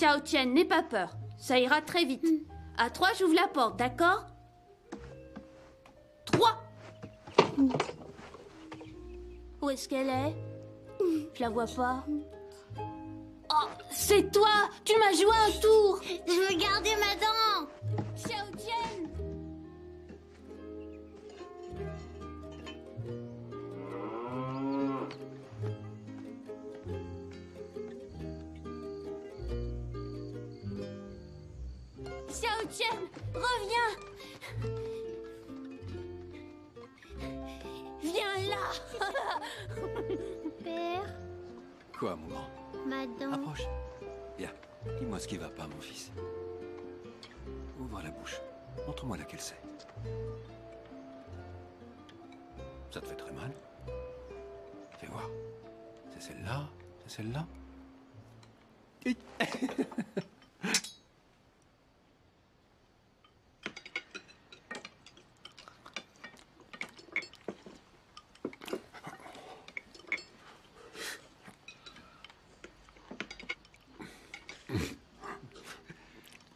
Xiao Tian, n'aie pas peur. Ça ira très vite. À 3, j'ouvre la porte, d'accord? 3. Où est-ce qu'elle est? Je la vois pas. Oh, c'est toi! Tu m'as joué un tour! Je veux garder ma dent. Xiao Tian! Xiao Tian, reviens! Viens là! Père, Quoi, mon grand? ma dent. Approche. Bien. Dis-moi ce qui va pas, mon fils. Ouvre la bouche. Montre-moi laquelle c'est. Ça te fait très mal? Fais voir. C'est celle-là? C'est celle-là? Hi.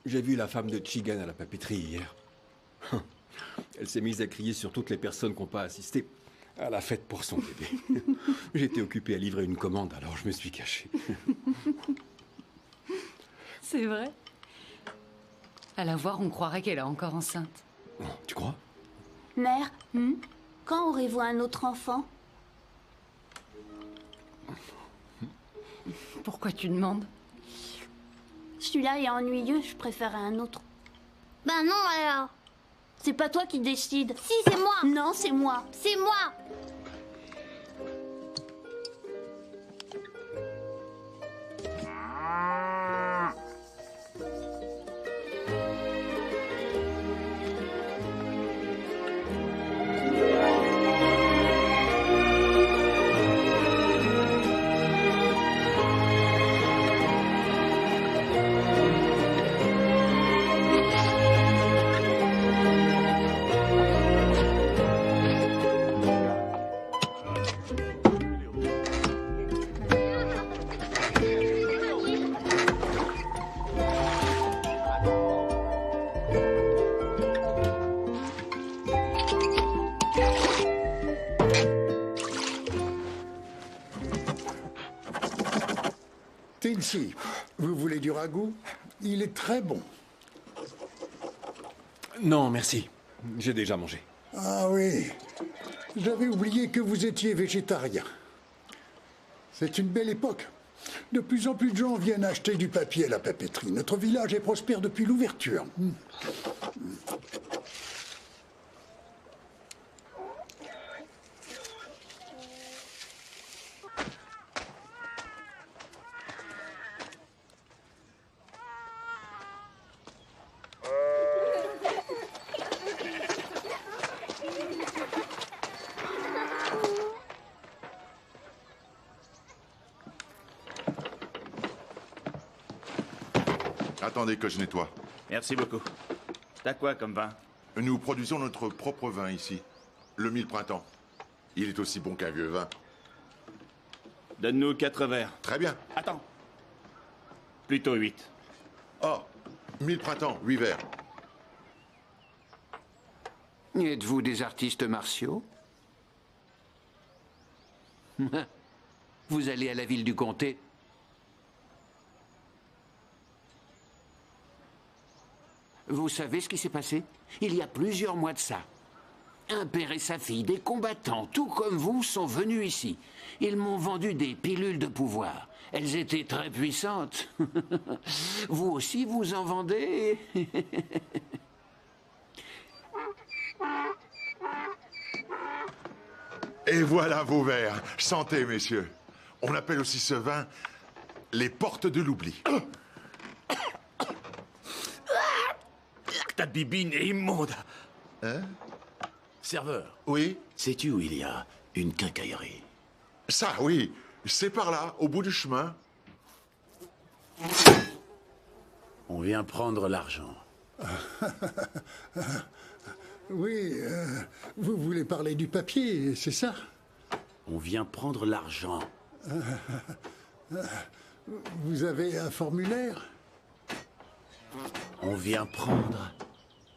J'ai vu la femme de Chigan à la papeterie hier. Elle s'est mise à crier sur toutes les personnes qui n'ont pas assisté à la fête pour son bébé. J'étais occupé à livrer une commande, alors je me suis caché. C'est vrai. À la voir, on croirait qu'elle est encore enceinte. Tu crois? Mère, quand aurez-vous un autre enfant? Pourquoi tu demandes? Celui-là est ennuyeux, je préfère un autre. Ben non alors. C'est pas toi qui décide. Si, c'est moi. Non, c'est moi. C'est moi. Tinsi, vous voulez du ragoût? Il est très bon. Non, merci. J'ai déjà mangé. Ah oui, j'avais oublié que vous étiez végétarien. C'est une belle époque. De plus en plus de gens viennent acheter du papier à la papeterie. Notre village est prospère depuis l'ouverture. Attendez que je nettoie. Merci beaucoup. T'as quoi comme vin? Nous produisons notre propre vin ici. Le Mille Printemps. Il est aussi bon qu'un vieux vin. Donne-nous 4 verres. Très bien. Attends. Plutôt 8. Oh, Mille Printemps, 8 verres. Êtes-vous des artistes martiaux? Vous allez à la ville du comté? Vous savez ce qui s'est passé? Il y a plusieurs mois de ça. Un père et sa fille, des combattants, tout comme vous, sont venus ici. Ils m'ont vendu des pilules de pouvoir. Elles étaient très puissantes. Vous aussi, vous en vendez? Et voilà vos verres. Santé, messieurs. On appelle aussi ce vin les portes de l'oubli. Ta bibine est immonde. Hein? Serveur, Oui? sais-tu où il y a une quincaillerie? Ça, oui. C'est par là, au bout du chemin. On vient prendre l'argent. Oui, vous voulez parler du papier, c'est ça? On vient prendre l'argent. Vous avez un formulaire? On vient prendre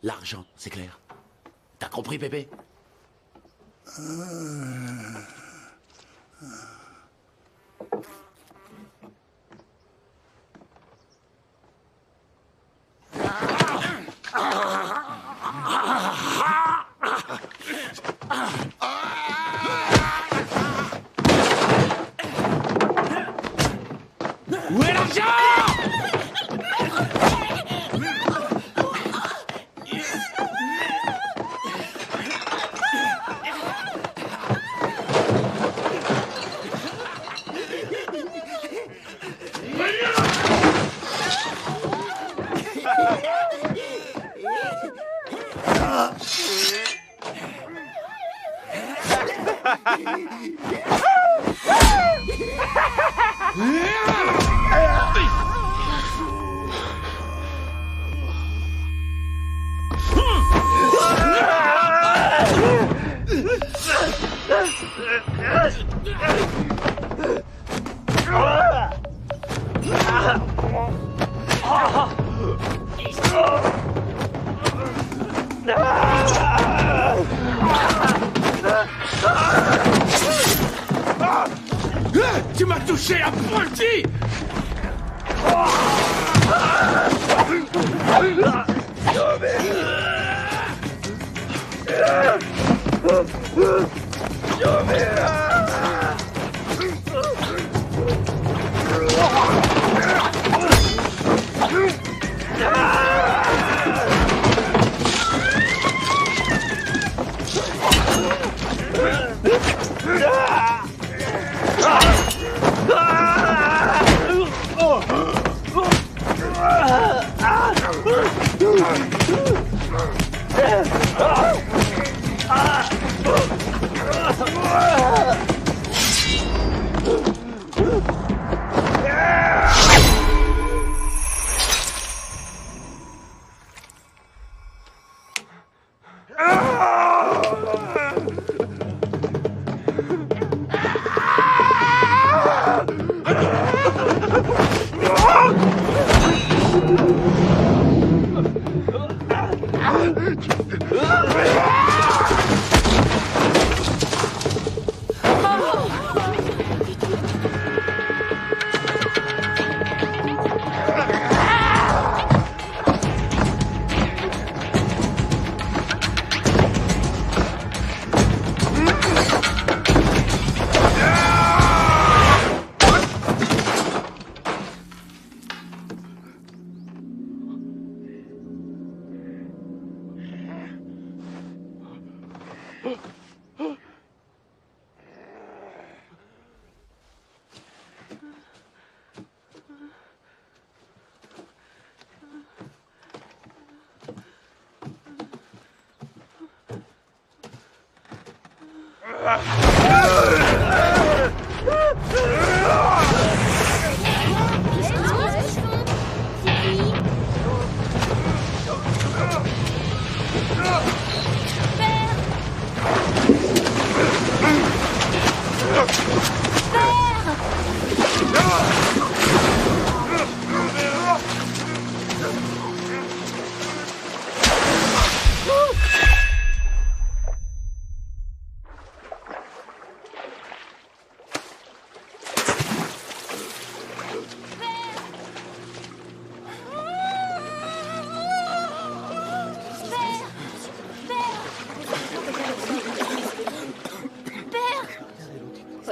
l'argent, c'est clair? T'as compris, Pépé? Où est l'argent? Tu m'as touché, abruti!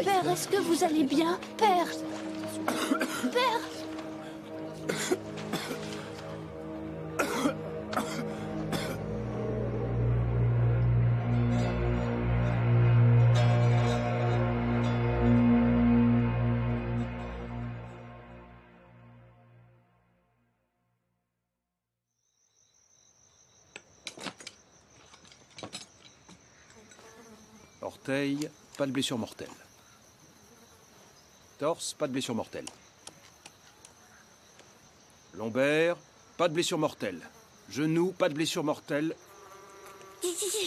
Père, est-ce que vous allez bien? Père! Père! Orteil, pas de blessure mortelle. Torse, pas de blessure mortelle. Lombaire, pas de blessure mortelle. Genou, pas de blessure mortelle.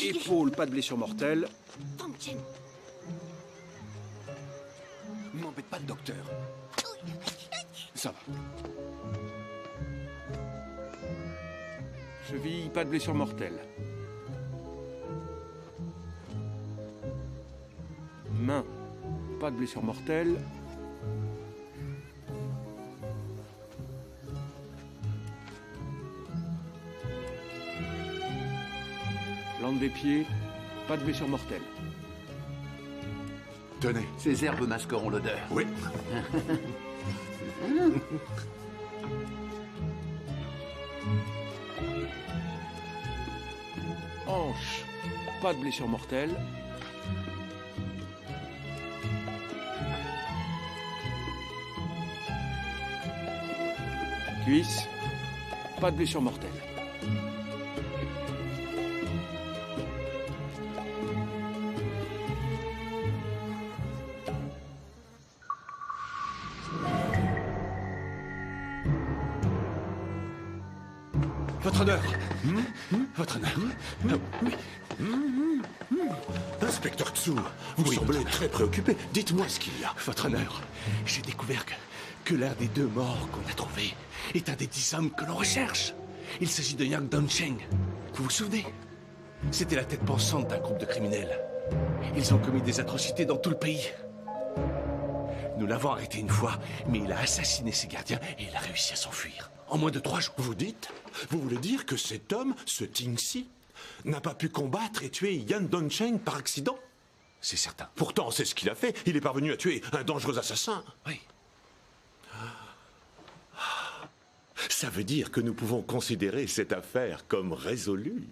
Épaule, pas de blessure mortelle. M'embête pas, le docteur. Ça va. Cheville, pas de blessure mortelle. Main, pas de blessure mortelle. Plante des pieds, pas de blessure mortelle. Tenez. Ces herbes masqueront l'odeur. Oui. Hanche, pas de blessure mortelle. Cuisse, pas de blessure mortelle. Votre honneur. Votre honneur. Oui. Inspecteur Tsu, vous semblez très préoccupé. Dites-moi ce qu'il y a. Votre honneur, j'ai découvert que l'un des 2 morts qu'on a trouvé est un des 10 hommes que l'on recherche. Il s'agit de Yang Dongsheng. Vous vous souvenez? C'était la tête pensante d'un groupe de criminels. Ils ont commis des atrocités dans tout le pays. Nous l'avons arrêté une fois, mais il a assassiné ses gardiens et il a réussi à s'enfuir. En moins de 3 jours. Vous voulez dire que cet homme, ce Tingxi, n'a pas pu combattre et tuer Yan Dongsheng par accident? C'est certain. Pourtant, c'est ce qu'il a fait. Il est parvenu à tuer un dangereux assassin. Oui. Ça veut dire que nous pouvons considérer cette affaire comme résolue.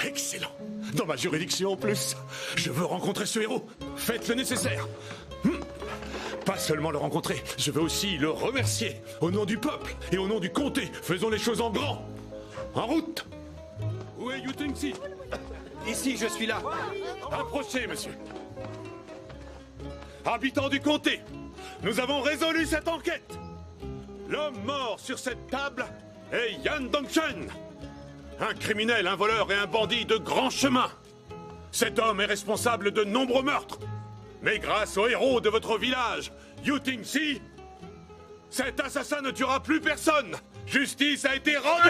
Excellent. Dans ma juridiction en plus. Je veux rencontrer ce héros. Faites le nécessaire. Pas seulement le rencontrer, je veux aussi le remercier. Au nom du peuple et au nom du comté, faisons les choses en grand. En route. Où est Yu Tingxi? Ici, je suis là. Approchez, monsieur. Habitants du comté, nous avons résolu cette enquête. L'homme mort sur cette table est Yan Dongsheng. Un criminel, un voleur et un bandit de grand chemin. Cet homme est responsable de nombreux meurtres. Mais grâce au héros de votre village, Yu Tingxi, cet assassin ne tuera plus personne. Justice a été rendue.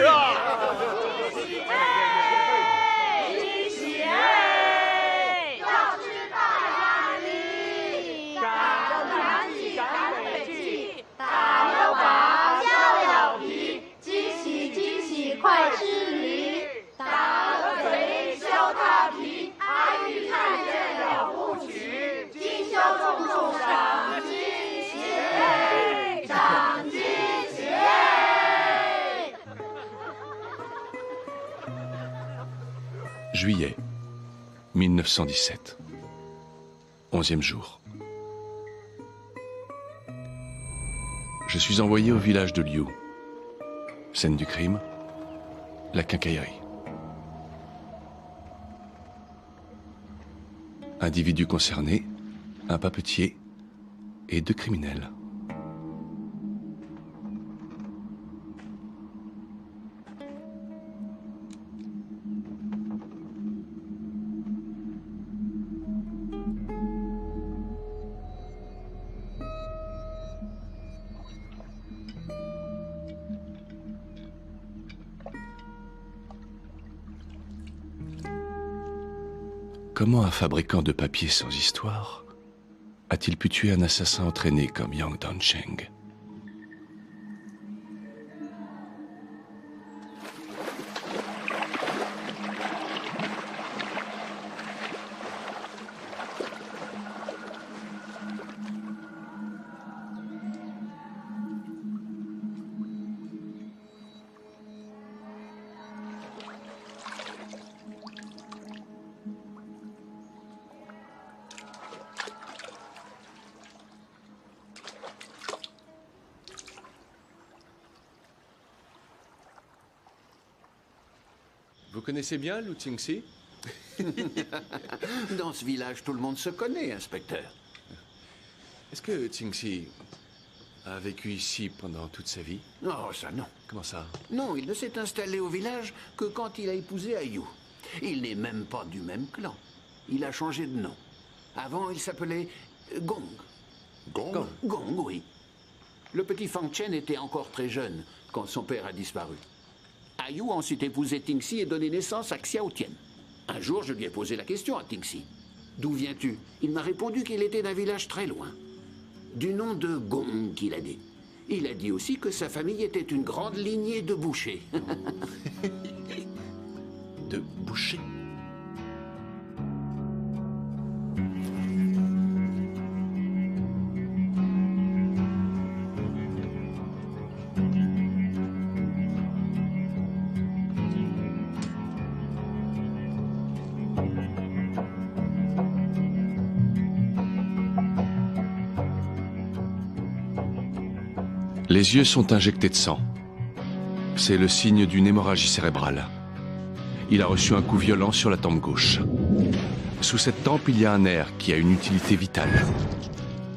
Juillet 1917. 11e jour. Je suis envoyé au village de Liu. Scène du crime, la quincaillerie. Individus concernés, un papetier et 2 criminels. Comment un fabricant de papier sans histoire a-t-il pu tuer un assassin entraîné comme Yang Dongsheng? Vous connaissez bien Lu Tingxi? Dans ce village, tout le monde se connaît, inspecteur. Est-ce que Tingxi a vécu ici pendant toute sa vie? Oh, ça non. Comment ça? Non, il ne s'est installé au village que quand il a épousé Ayu. Il n'est même pas du même clan. Il a changé de nom. Avant, il s'appelait Gong. Gong? Gong, oui. Le petit Fang Chen était encore très jeune quand son père a disparu. Ayu a ensuite épousé Tingxi et donné naissance à Xiao Tian. Un jour, je lui ai posé la question à Tingxi. D'où viens-tu? Il m'a répondu qu'il était d'un village très loin. Du nom de Gong, qu'il a dit. Il a dit aussi que sa famille était une grande lignée de bouchers. De bouchers? Les yeux sont injectés de sang. C'est le signe d'une hémorragie cérébrale. Il a reçu un coup violent sur la tempe gauche. Sous cette tempe, il y a un nerf qui a une utilité vitale.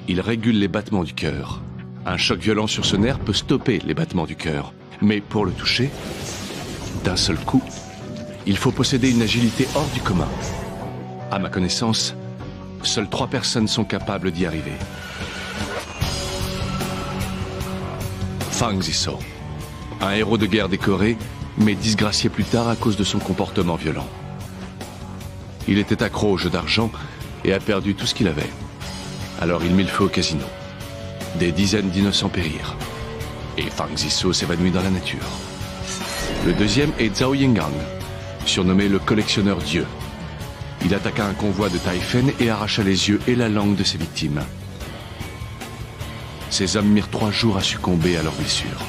Il régule les battements du cœur. Un choc violent sur ce nerf peut stopper les battements du cœur. Mais pour le toucher, d'un seul coup, il faut posséder une agilité hors du commun. À ma connaissance, seules 3 personnes sont capables d'y arriver. Fang Ziso, un héros de guerre décoré, mais disgracié plus tard à cause de son comportement violent. Il était accro au jeu d'argent et a perdu tout ce qu'il avait. Alors il mit le feu au casino. Des dizaines d'innocents périrent. Et Fang Ziso s'évanouit dans la nature. Le deuxième est Zhao Yingang, surnommé le collectionneur Dieu. Il attaqua un convoi de Taifen et arracha les yeux et la langue de ses victimes. Ces hommes mirent 3 jours à succomber à leurs blessures.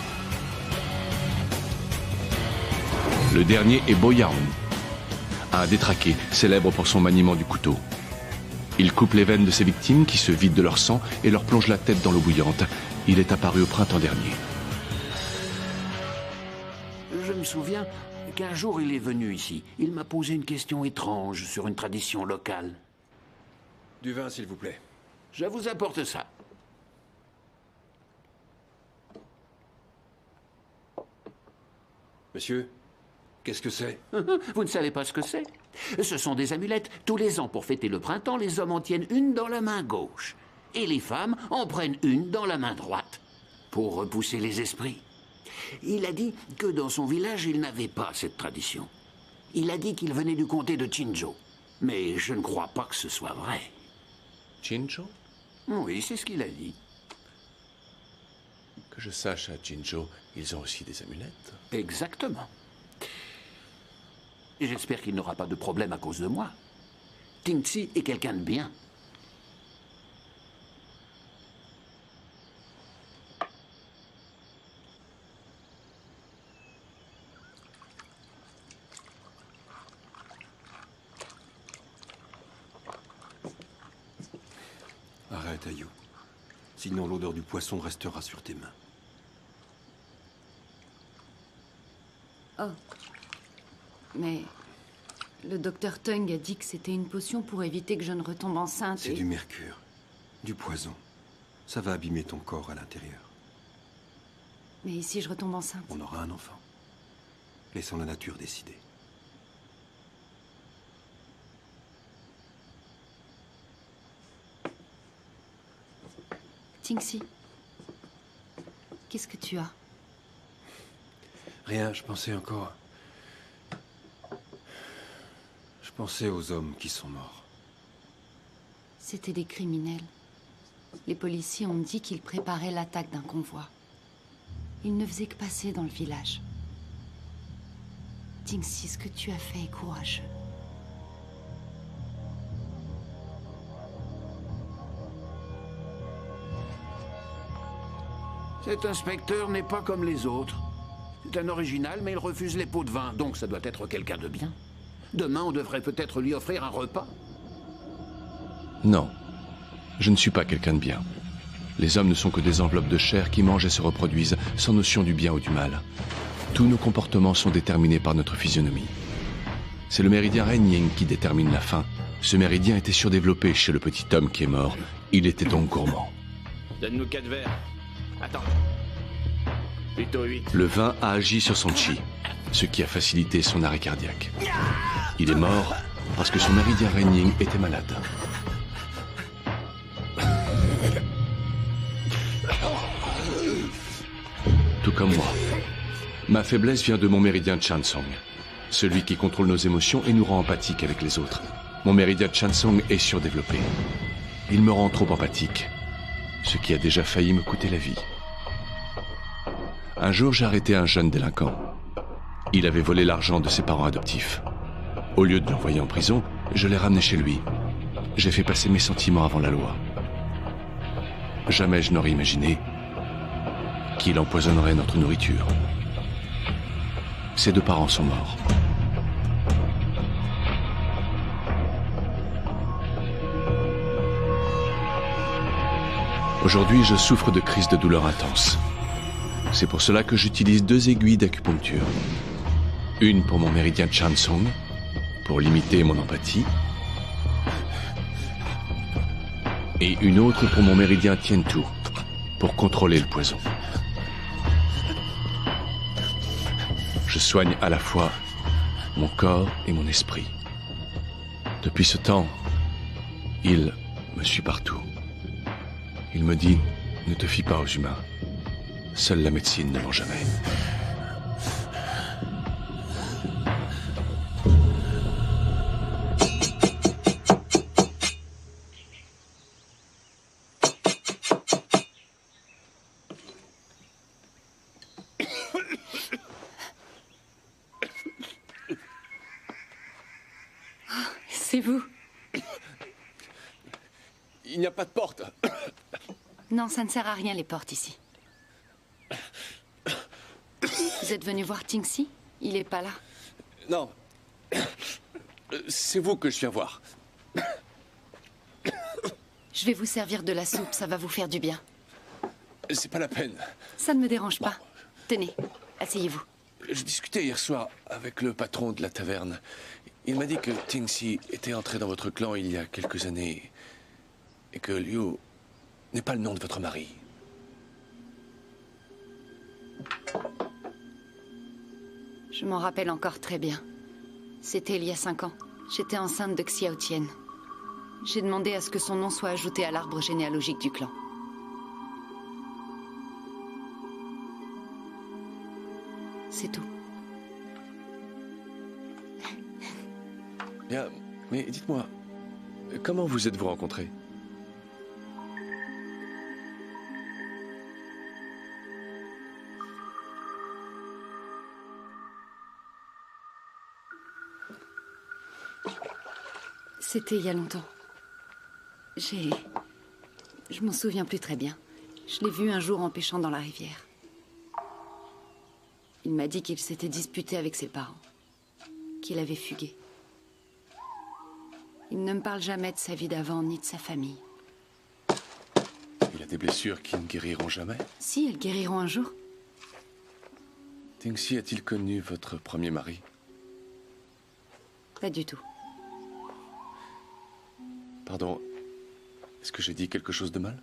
Le dernier est Bo Yaon, un détraqué célèbre pour son maniement du couteau. Il coupe les veines de ses victimes qui se vident de leur sang et leur plonge la tête dans l'eau bouillante. Il est apparu au printemps dernier. Je me souviens qu'un jour il est venu ici. Il m'a posé une question étrange sur une tradition locale. Du vin, s'il vous plaît. Je vous apporte ça. Monsieur, qu'est-ce que c'est? Vous ne savez pas ce que c'est? Ce sont des amulettes. Tous les ans, pour fêter le printemps, les hommes en tiennent une dans la main gauche. Et les femmes en prennent une dans la main droite. Pour repousser les esprits. Il a dit que dans son village, il n'avait pas cette tradition. Il a dit qu'il venait du comté de Qinzhou. Mais je ne crois pas que ce soit vrai. Qinzhou? Oui, c'est ce qu'il a dit. Que je sache, à Qinzhou, ils ont aussi des amulettes. Exactement. J'espère qu'il n'aura pas de problème à cause de moi. Tingxi est quelqu'un de bien. Arrête, Ayu. Sinon l'odeur du poisson restera sur tes mains. Oh. Mais le docteur Tung a dit que c'était une potion pour éviter que je ne retombe enceinte. C'est du mercure, du poison. Ça va abîmer ton corps à l'intérieur. Mais si je retombe enceinte? On aura un enfant. Laissons la nature décider. Tingxi, qu'est-ce que tu as? Rien, je pensais encore... Je pensais aux hommes qui sont morts. C'était des criminels. Les policiers ont dit qu'ils préparaient l'attaque d'un convoi. Ils ne faisaient que passer dans le village. Tingxi, ce que tu as fait est courageux. Cet inspecteur n'est pas comme les autres. C'est un original, mais il refuse les pots de vin, donc ça doit être quelqu'un de bien. Demain, on devrait peut-être lui offrir un repas. Non, je ne suis pas quelqu'un de bien. Les hommes ne sont que des enveloppes de chair qui mangent et se reproduisent, sans notion du bien ou du mal. Tous nos comportements sont déterminés par notre physionomie. C'est le méridien Renning qui détermine la faim. Ce méridien était surdéveloppé chez le petit homme qui est mort. Il était donc gourmand. Donne-nous 4 verres. Attends. Plutôt 8. Le vin a agi sur son chi, ce qui a facilité son arrêt cardiaque. Il est mort parce que son méridien Renning était malade. tout comme moi. Ma faiblesse vient de mon méridien Chansong, celui qui contrôle nos émotions et nous rend empathiques avec les autres. Mon méridien Chansong est surdéveloppé. Il me rend trop empathique, ce qui a déjà failli me coûter la vie. Un jour, j'ai arrêté un jeune délinquant. Il avait volé l'argent de ses parents adoptifs. Au lieu de l'envoyer en prison, je l'ai ramené chez lui. J'ai fait passer mes sentiments avant la loi. Jamais je n'aurais imaginé qu'il empoisonnerait notre nourriture. Ses deux parents sont morts. Aujourd'hui, je souffre de crises de douleur intenses. C'est pour cela que j'utilise 2 aiguilles d'acupuncture. Une pour mon méridien Chansong, pour limiter mon empathie, et une autre pour mon méridien Tiantu, pour contrôler le poison. Je soigne à la fois mon corps et mon esprit. Depuis ce temps, il me suit partout. Il me dit, ne te fie pas aux humains. Seule la médecine ne ment jamais. C'est vous? Il n'y a pas de porte. Non, ça ne sert à rien les portes ici. Vous êtes venu voir Tingxi? Il est pas là. Non. C'est vous que je viens voir. Je vais vous servir de la soupe, ça va vous faire du bien. C'est pas la peine. Ça ne me dérange pas. Tenez, asseyez-vous. Je discutais hier soir avec le patron de la taverne. Il m'a dit que Tingxi était entré dans votre clan il y a quelques années et que Liu n'est pas le nom de votre mari. Je m'en rappelle encore très bien. C'était il y a 5 ans. J'étais enceinte de Xiao Tian. J'ai demandé à ce que son nom soit ajouté à l'arbre généalogique du clan. C'est tout. Bien, mais dites-moi, comment vous êtes-vous rencontrés? C'était il y a longtemps. Je m'en souviens plus très bien. Je l'ai vu un jour en pêchant dans la rivière. Il m'a dit qu'il s'était disputé avec ses parents, qu'il avait fugué. Il ne me parle jamais de sa vie d'avant ni de sa famille. Il a des blessures qui ne guériront jamais? Si, elles guériront un jour. Tingxi a-t-il connu votre premier mari? Pas du tout. Pardon, est-ce que j'ai dit quelque chose de mal?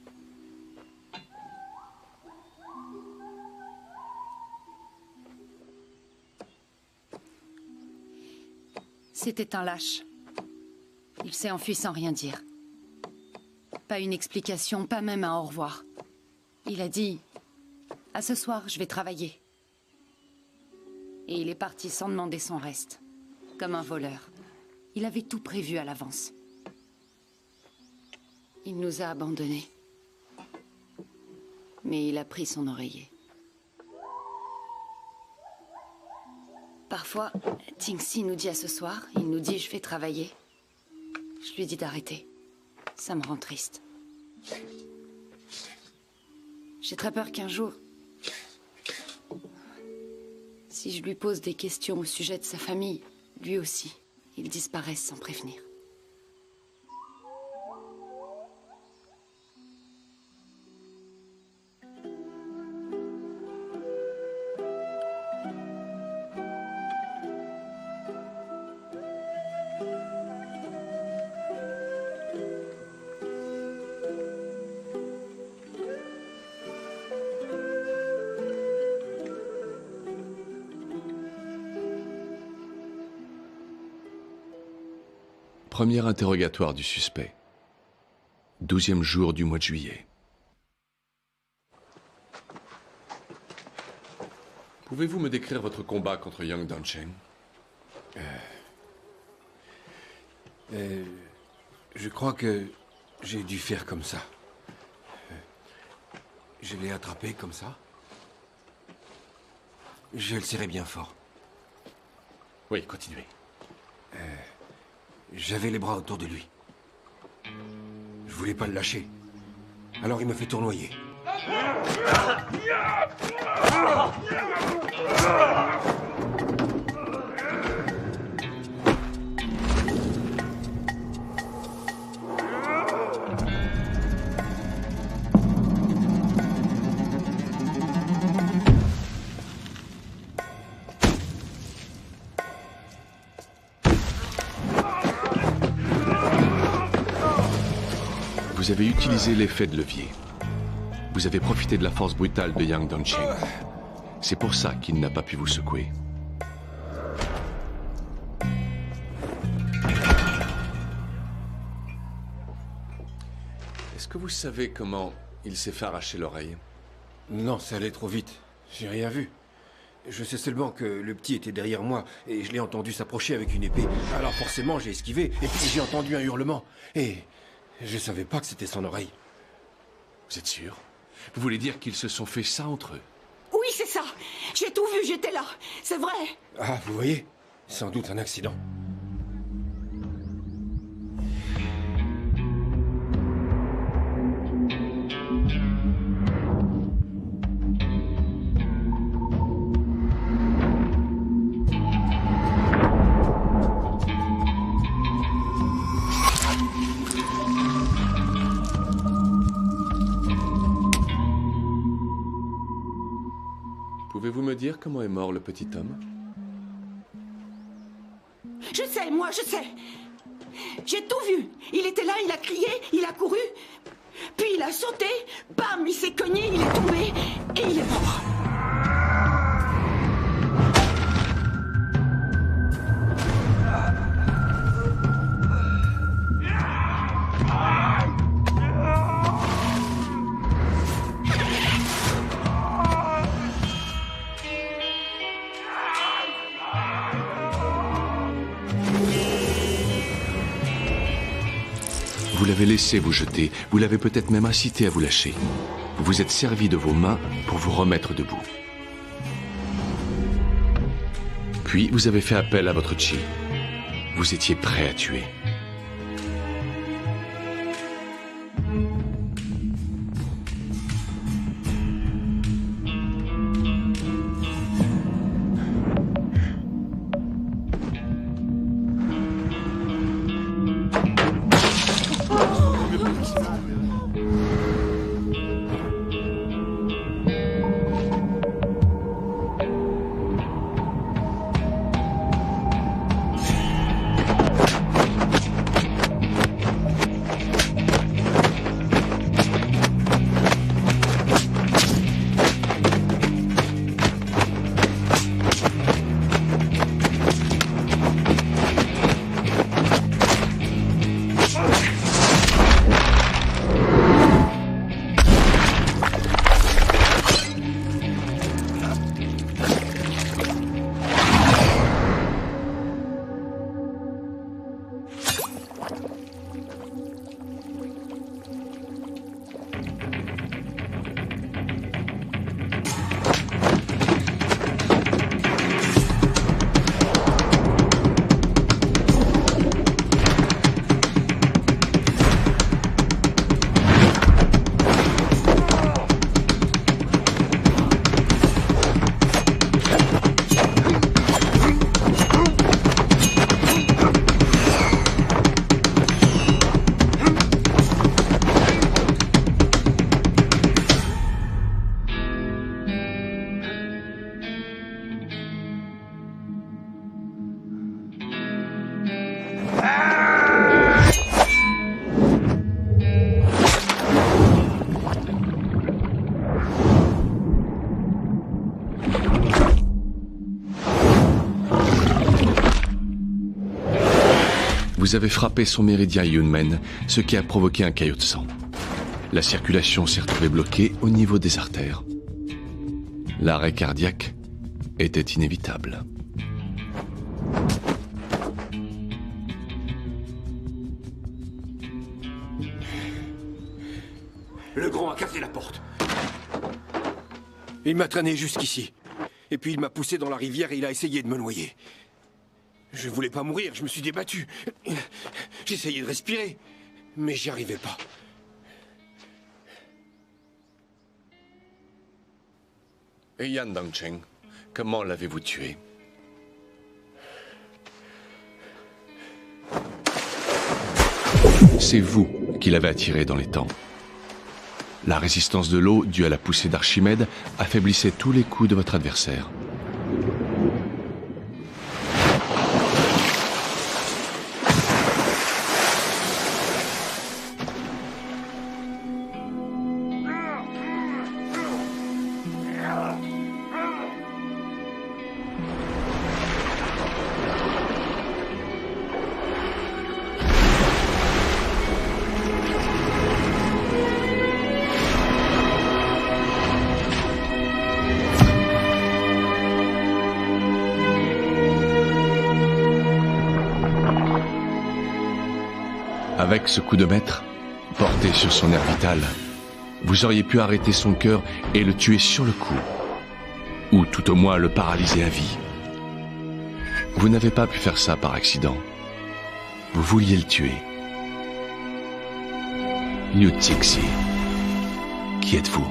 C'était un lâche. Il s'est enfui sans rien dire. Pas une explication, pas même un au revoir. Il a dit « À ce soir, je vais travailler ». Et il est parti sans demander son reste, comme un voleur. Il avait tout prévu à l'avance. Il nous a abandonnés. Mais il a pris son oreiller. Parfois, Tingxi nous dit à ce soir, il nous dit « Je vais travailler ». Je lui dis d'arrêter. Ça me rend triste. J'ai très peur qu'un jour, si je lui pose des questions au sujet de sa famille, lui aussi, il disparaisse sans prévenir. Premier interrogatoire du suspect. 12e jour du mois de juillet. Pouvez-vous me décrire votre combat contre Yang Dongsheng? Je crois que j'ai dû faire comme ça. Je l'ai attrapé comme ça. Je le serrais bien fort. Oui, continuez. J'avais les bras autour de lui. Je voulais pas le lâcher. Alors il me fait tournoyer. Vous avez utilisé l'effet de levier. Vous avez profité de la force brutale de Yang Dongsheng. C'est pour ça qu'il n'a pas pu vous secouer. Est-ce que vous savez comment il s'est fait arracher l'oreille? Non, ça allait trop vite. J'ai rien vu. Je sais seulement que le petit était derrière moi et je l'ai entendu s'approcher avec une épée. Alors forcément, j'ai esquivé et puis j'ai entendu un hurlement. Et je savais pas que c'était son oreille. Vous êtes sûr? Vous voulez dire qu'ils se sont fait ça entre eux? Oui, c'est ça. J'ai tout vu, j'étais là. C'est vrai. Ah, vous voyez? Sans doute un accident. Pouvez-vous me dire comment est mort le petit homme? Je sais, moi, je sais. J'ai tout vu. Il était là, il a crié, il a couru. Puis il a sauté. Bam, il s'est cogné, il est tombé. Et il est mort. Vous l'avez laissé vous jeter, vous l'avez peut-être même incité à vous lâcher. Vous vous êtes servi de vos mains pour vous remettre debout. Puis vous avez fait appel à votre chi. Vous étiez prêt à tuer. Vous avez frappé son méridien Yunmen, ce qui a provoqué un caillot de sang. La circulation s'est retrouvée bloquée au niveau des artères. L'arrêt cardiaque était inévitable. Le grand a cassé la porte. Il m'a traîné jusqu'ici. Et puis il m'a poussé dans la rivière et il a essayé de me noyer. Je voulais pas mourir, je me suis débattu. J'essayais de respirer, mais j'y arrivais pas. Et Yan Dongsheng, comment l'avez-vous tué? C'est vous qui l'avez attiré dans les temps. La résistance de l'eau, due à la poussée d'Archimède, affaiblissait tous les coups de votre adversaire. Avec ce coup de maître, porté sur son nerf vital, vous auriez pu arrêter son cœur et le tuer sur le coup. Ou tout au moins le paralyser à vie. Vous n'avez pas pu faire ça par accident. Vous vouliez le tuer. Liu Cixi, qui êtes-vous?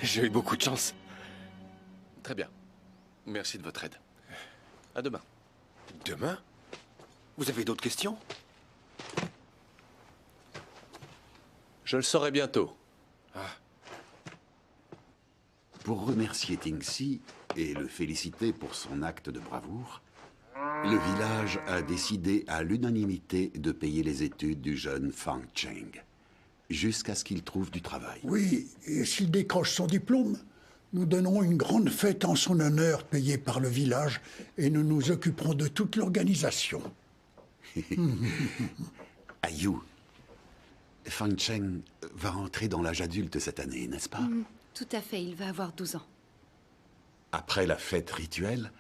J'ai eu beaucoup de chance. Très bien. Merci de votre aide. À demain. Demain? Vous avez d'autres questions? Je le saurai bientôt. Pour remercier Tingxi et le féliciter pour son acte de bravoure, le village a décidé à l'unanimité de payer les études du jeune Fang Cheng, jusqu'à ce qu'il trouve du travail. Oui, et s'il décroche son diplôme, nous donnerons une grande fête en son honneur payée par le village et nous nous occuperons de toute l'organisation. Ayu, Fang Cheng va entrer dans l'âge adulte cette année, n'est-ce pas? Tout à fait, il va avoir 12 ans. Après la fête rituelle,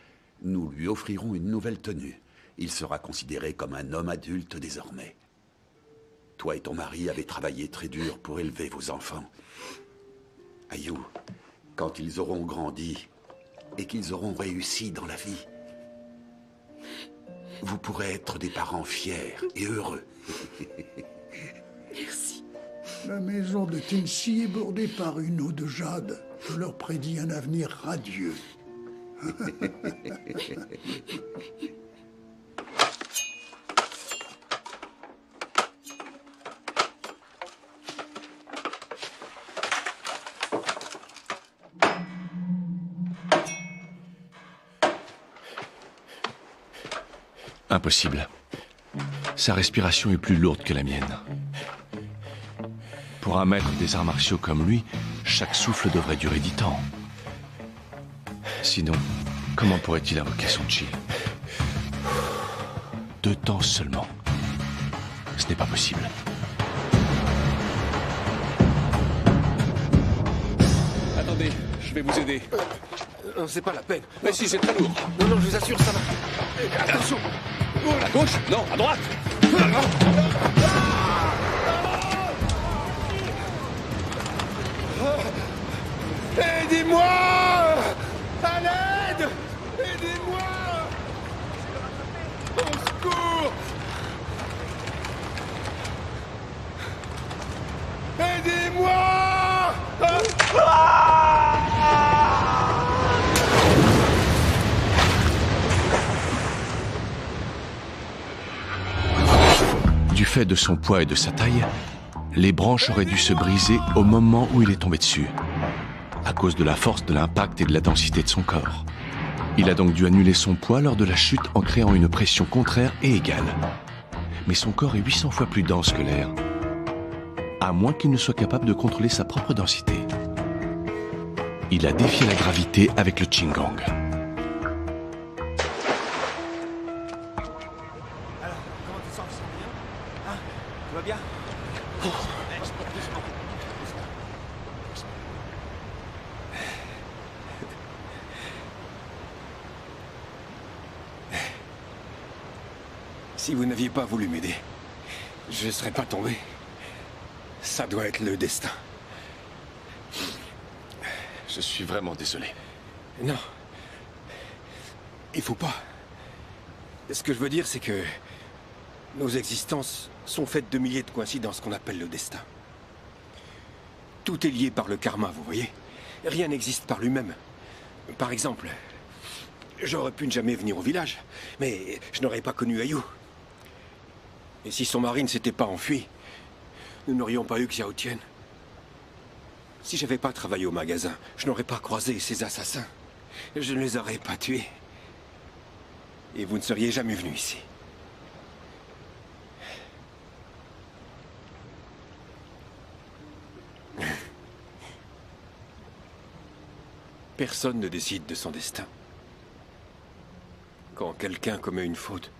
nous lui offrirons une nouvelle tenue. Il sera considéré comme un homme adulte désormais. Toi et ton mari avez travaillé très dur pour élever vos enfants. Ayu, quand ils auront grandi et qu'ils auront réussi dans la vie, vous pourrez être des parents fiers et heureux. Merci. La maison de Tingxi est bordée par une eau de jade. Je leur prédis un avenir radieux. Impossible. Sa respiration est plus lourde que la mienne. Pour un maître des arts martiaux comme lui, chaque souffle devrait durer 10 ans. Sinon, comment pourrait-il invoquer son chi? 2 temps seulement. Ce n'est pas possible. Attendez, je vais vous aider. Non, c'est pas la peine. Mais si, c'est très lourd. Non, je vous assure, ça va. Attention. À gauche? Non, à droite. Aidez-moi! À l'aide! Aidez-moi! Au secours! Aidez-moi! Du fait de son poids et de sa taille, les branches auraient dû se briser au moment où il est tombé dessus, à cause de la force de l'impact et de la densité de son corps. Il a donc dû annuler son poids lors de la chute en créant une pression contraire et égale. Mais son corps est 800 fois plus dense que l'air, à moins qu'il ne soit capable de contrôler sa propre densité. Il a défié la gravité avec le Qinggong. Si vous n'aviez pas voulu m'aider, je ne serais pas tombé. Ça doit être le destin. Je suis vraiment désolé. Non. Il faut pas. Ce que je veux dire, c'est que nos existences sont faites de milliers de coïncidences qu'on appelle le destin. Tout est lié par le karma, vous voyez? Rien n'existe par lui-même. Par exemple, j'aurais pu ne jamais venir au village, mais je n'aurais pas connu Ayu. Et si son mari ne s'était pas enfui, nous n'aurions pas eu Xiao Tian. Si j'avais pas travaillé au magasin, je n'aurais pas croisé ces assassins. Je ne les aurais pas tués. Et vous ne seriez jamais venu ici. Personne ne décide de son destin. Quand quelqu'un commet une faute,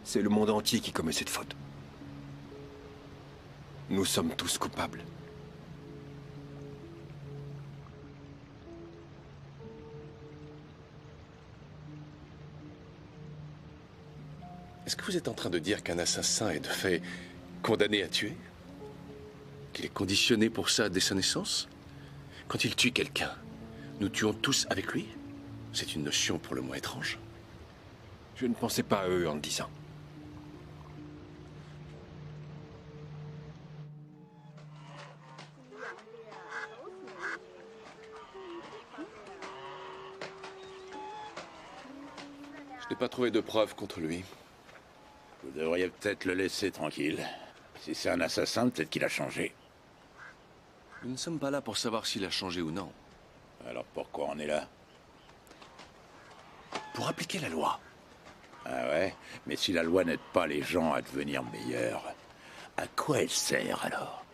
c'est le monde entier qui commet cette faute. Nous sommes tous coupables. Est-ce que vous êtes en train de dire qu'un assassin est de fait condamné à tuer? Qu'il est conditionné pour ça dès sa naissance? Quand il tue quelqu'un, nous tuons tous avec lui? C'est une notion pour le moins étrange. Je ne pensais pas à eux en le disant. Je n'ai pas trouvé de preuves contre lui. Vous devriez peut-être le laisser tranquille. Si c'est un assassin, peut-être qu'il a changé. Nous ne sommes pas là pour savoir s'il a changé ou non. Alors pourquoi on est là? Pour appliquer la loi. Ah ouais? Mais si la loi n'aide pas les gens à devenir meilleurs, à quoi elle sert alors?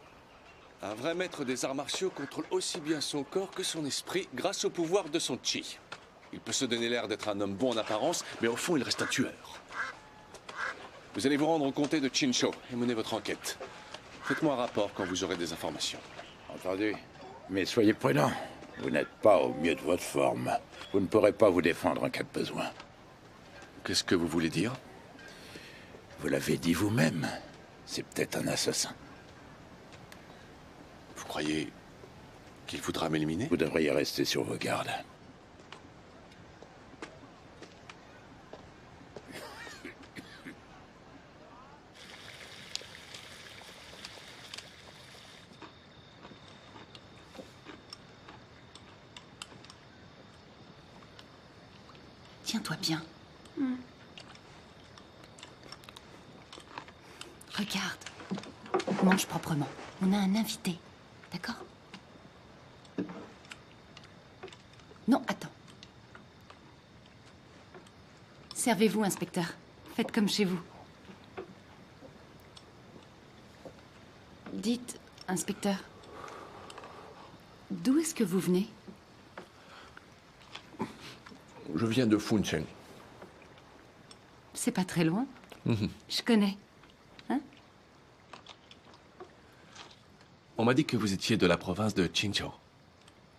Un vrai maître des arts martiaux contrôle aussi bien son corps que son esprit grâce au pouvoir de son chi. Il peut se donner l'air d'être un homme bon en apparence, mais au fond, il reste un tueur. Vous allez vous rendre au comté de Chinchou et mener votre enquête. Faites-moi un rapport quand vous aurez des informations. Entendu. Mais soyez prudents. Vous n'êtes pas au mieux de votre forme. Vous ne pourrez pas vous défendre en cas de besoin. Qu'est-ce que vous voulez dire? Vous l'avez dit vous-même. C'est peut-être un assassin. Vous croyez qu'il voudra m'éliminer? Vous devriez rester sur vos gardes. Tiens-toi bien. Regarde. Mange proprement. On a un invité. D'accord? Non, attends. Servez-vous, inspecteur. Faites comme chez vous. Dites, inspecteur, d'où est-ce que vous venez? Je viens de Funcheng. C'est pas très loin. Je connais. Hein? On m'a dit que vous étiez de la province de Chinchou.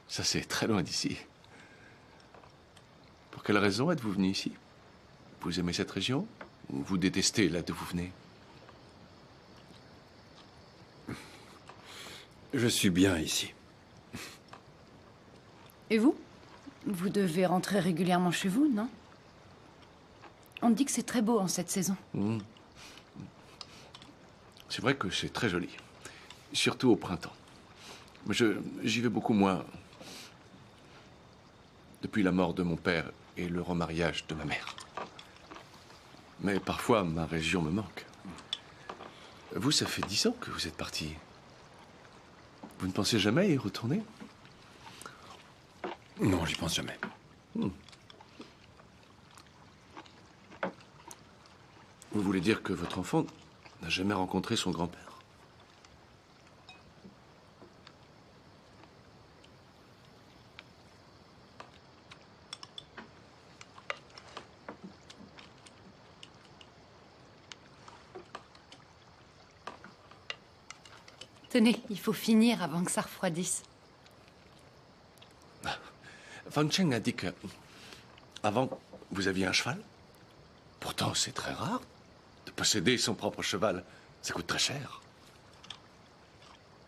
Ça, c'est très loin d'ici. Pour quelle raison êtes-vous venu ici? Vous aimez cette région? Ou vous détestez là d'où vous venez? Je suis bien ici. Et vous? Vous devez rentrer régulièrement chez vous, non? On dit que c'est très beau en cette saison. C'est vrai que c'est très joli. Surtout au printemps. Mais j'y vais beaucoup moins. Depuis la mort de mon père et le remariage de ma mère. Mais parfois, ma région me manque. Vous, ça fait 10 ans que vous êtes parti. Vous ne pensez jamais y retourner? Non, j'y pense jamais. Vous voulez dire que votre enfant n'a jamais rencontré son grand-père? Tenez, il faut finir avant que ça refroidisse. Fan Cheng a dit que... Avant, vous aviez un cheval? Pourtant, c'est très rare de posséder son propre cheval. Ça coûte très cher.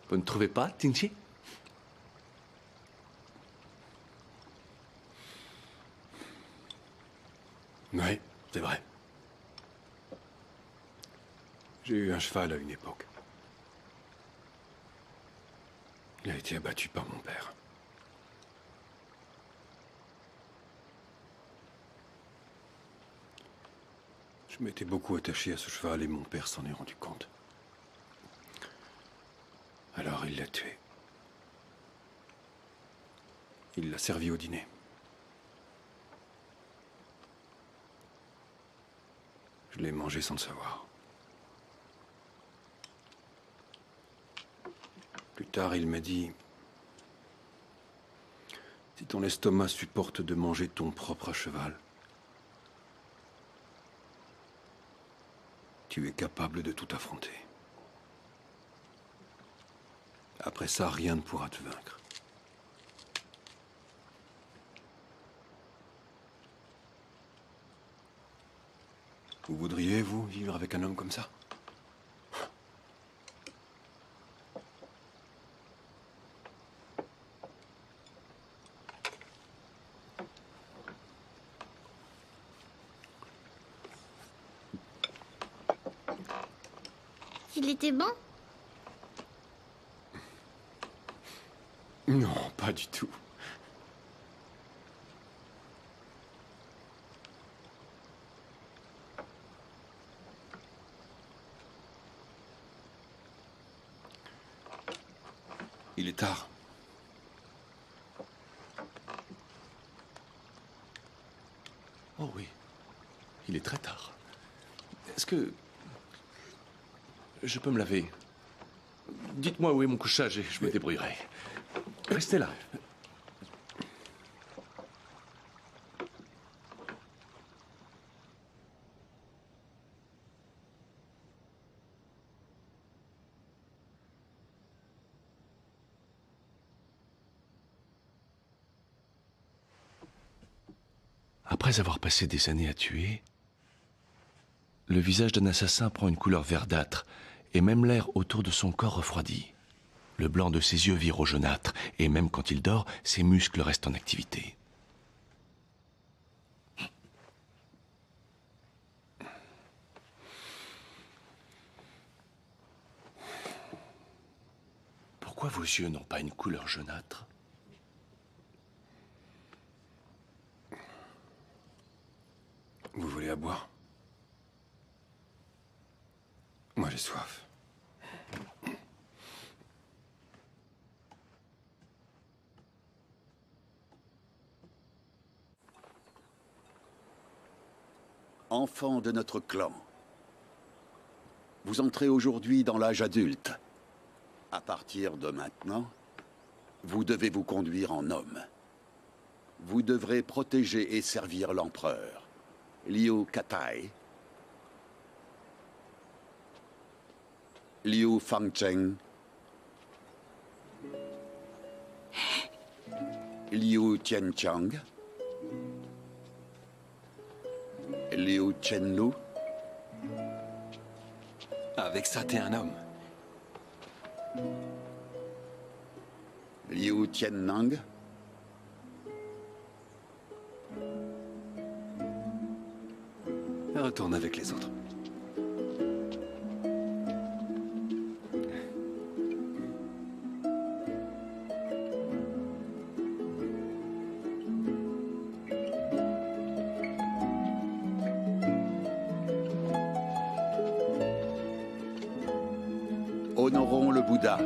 Vous ne trouvez pas, Tinchi? Oui, c'est vrai. J'ai eu un cheval à une époque. Il a été abattu par mon père. Je m'étais beaucoup attaché à ce cheval et mon père s'en est rendu compte. Alors il l'a tué. Il l'a servi au dîner. Je l'ai mangé sans le savoir. Plus tard, il m'a dit... Si ton estomac supporte de manger ton propre cheval, tu es capable de tout affronter. Après ça, rien ne pourra te vaincre. Vous voudriez, vous, vivre avec un homme comme ça? Il était bon? Non, pas du tout. Il est tard. Oh oui, il est très tard. Est-ce que... je peux me laver? Dites-moi où est mon couchage et je me débrouillerai. Restez là. Après avoir passé des années à tuer, le visage d'un assassin prend une couleur verdâtre et même l'air autour de son corps refroidit. Le blanc de ses yeux vire au jaunâtre et même quand il dort, ses muscles restent en activité. Pourquoi vos yeux n'ont pas une couleur jaunâtre? Vous voulez à boire? Moi, j'ai soif. Enfant de notre clan, vous entrez aujourd'hui dans l'âge adulte. À partir de maintenant, vous devez vous conduire en homme. Vous devrez protéger et servir l'empereur, Liu Katai, Liu Fangcheng, Liu Tianchang, Liu Chenlu. Avec ça, t'es un homme. Liu Tiannang. Retourne avec les autres. Honorons le Bouddha.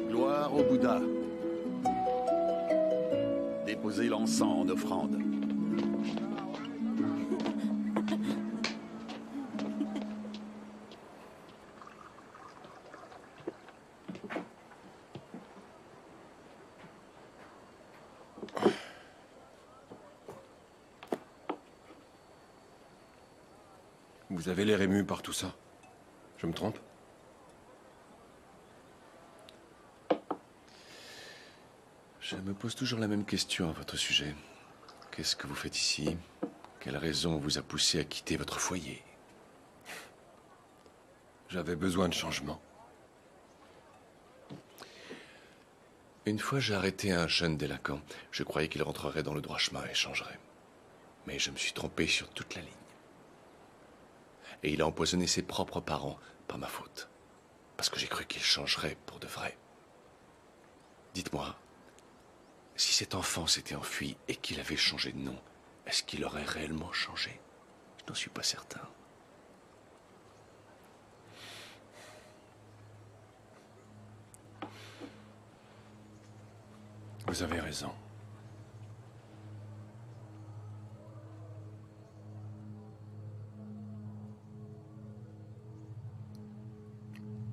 Gloire au Bouddha. Déposez l'encens en offrande. Vous avez l'air ému par tout ça. Je me trompe? Je me pose toujours la même question à votre sujet. Qu'est-ce que vous faites ici? Quelle raison vous a poussé à quitter votre foyer? J'avais besoin de changement. Une fois, j'ai arrêté un jeune délinquant. Je croyais qu'il rentrerait dans le droit chemin et changerait. Mais je me suis trompé sur toute la ligne. Et il a empoisonné ses propres parents par ma faute. Parce que j'ai cru qu'il changerait pour de vrai. Dites-moi, si cet enfant s'était enfui et qu'il avait changé de nom, est-ce qu'il aurait réellement changé? Je n'en suis pas certain. Vous avez raison.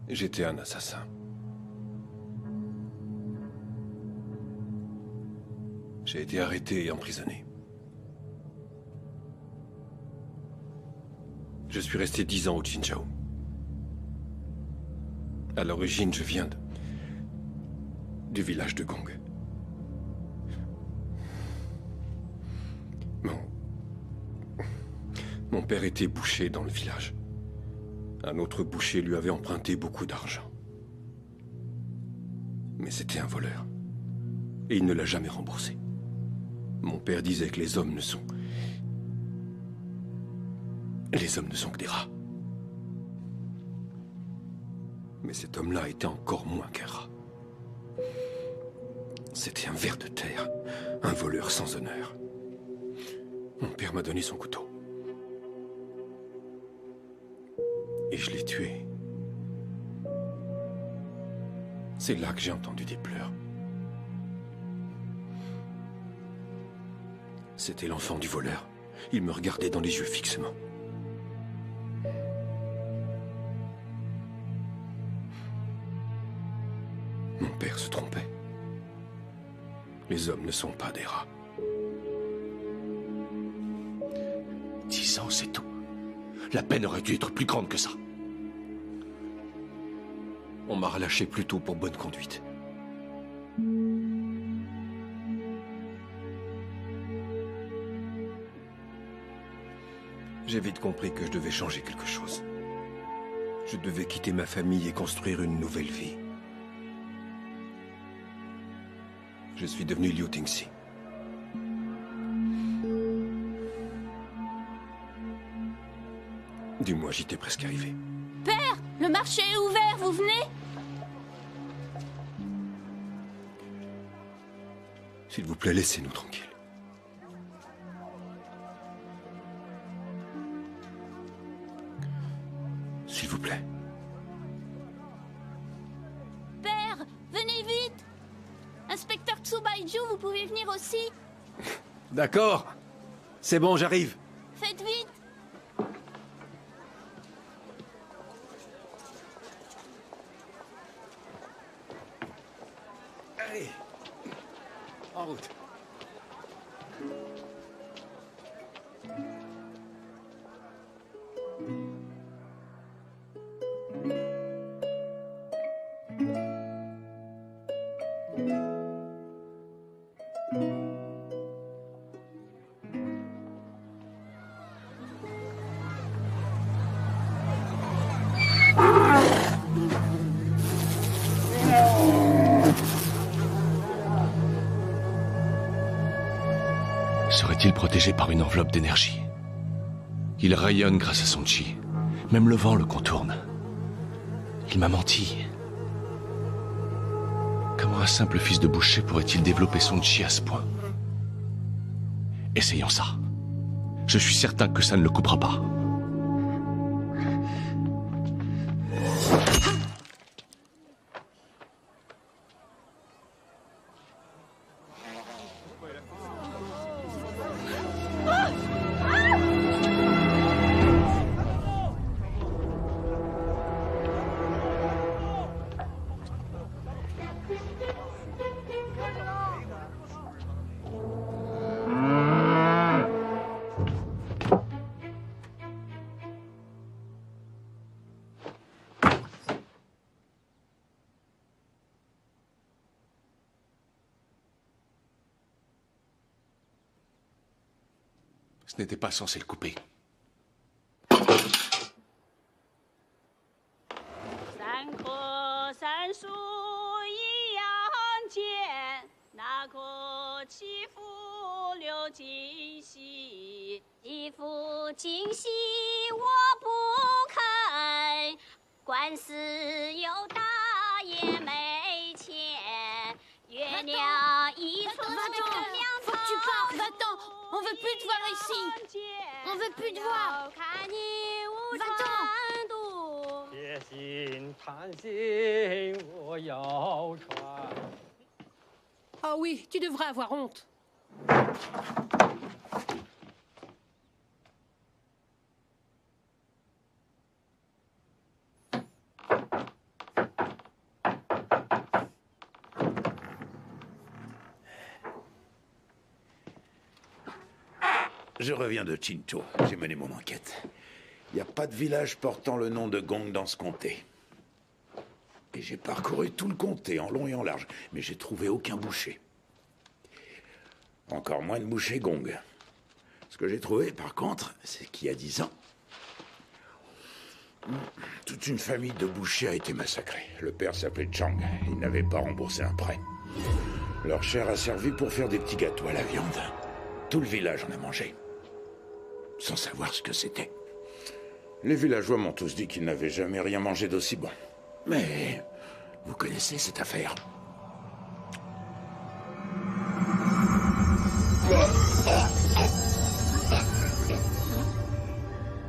J'étais un assassin. J'ai été arrêté et emprisonné. Je suis resté 10 ans au Jinzhou. À l'origine, je viens du village de Gong. Mon père était boucher dans le village. Un autre boucher lui avait emprunté beaucoup d'argent. Mais c'était un voleur. Et il ne l'a jamais remboursé. Mon père disait que les hommes ne sont... Les hommes ne sont que des rats. Mais cet homme-là était encore moins qu'un rat. C'était un ver de terre, un voleur sans honneur. Mon père m'a donné son couteau. Et je l'ai tué. C'est là que j'ai entendu des pleurs. C'était l'enfant du voleur. Il me regardait dans les yeux fixement. Mon père se trompait. Les hommes ne sont pas des rats. 10 ans, c'est tout. La peine aurait dû être plus grande que ça. On m'a relâché plus tôt pour bonne conduite. J'ai vite compris que je devais changer quelque chose. Je devais quitter ma famille et construire une nouvelle vie. Je suis devenu Liu Tingxi. Du moins, j'y étais presque arrivé. Père, le marché est ouvert, vous venez? S'il vous plaît, laissez-nous tranquilles. S'il vous plaît. Père, venez vite! Inspecteur Tsubaiju, vous pouvez venir aussi? D'accord. C'est bon, j'arrive. Faites vite! Allez, en route. Serait-il protégé par une enveloppe d'énergie? Il rayonne grâce à son chi. Même le vent le contourne. Il m'a menti. Comment un simple fils de boucher pourrait-il développer son chi à ce point? Essayons ça. Je suis certain que ça ne le coupera pas. Ce n'était pas censé le couper. 三棵杉树一样尖，那棵起伏流今夕，一副今夕我不肯，官司又大也没钱，月亮一寸faut que tu partes, va-t'en. On veut plus te voir ici. On veut plus te voir. Va-t'en. 写信谈心我要传。 Oh oui, tu devrais avoir honte. Je reviens de Chincho. J'ai mené mon enquête. Il n'y a pas de village portant le nom de Gong dans ce comté. Et j'ai parcouru tout le comté, en long et en large, mais j'ai trouvé aucun boucher. Encore moins de boucher Gong. Ce que j'ai trouvé, par contre, c'est qu'il y a 10 ans, toute une famille de bouchers a été massacrée. Le père s'appelait Chang. Il n'avait pas remboursé un prêt. Leur chair a servi pour faire des petits gâteaux à la viande. Tout le village en a mangé, sans savoir ce que c'était. Les villageois m'ont tous dit qu'ils n'avaient jamais rien mangé d'aussi bon. Mais vous connaissez cette affaire.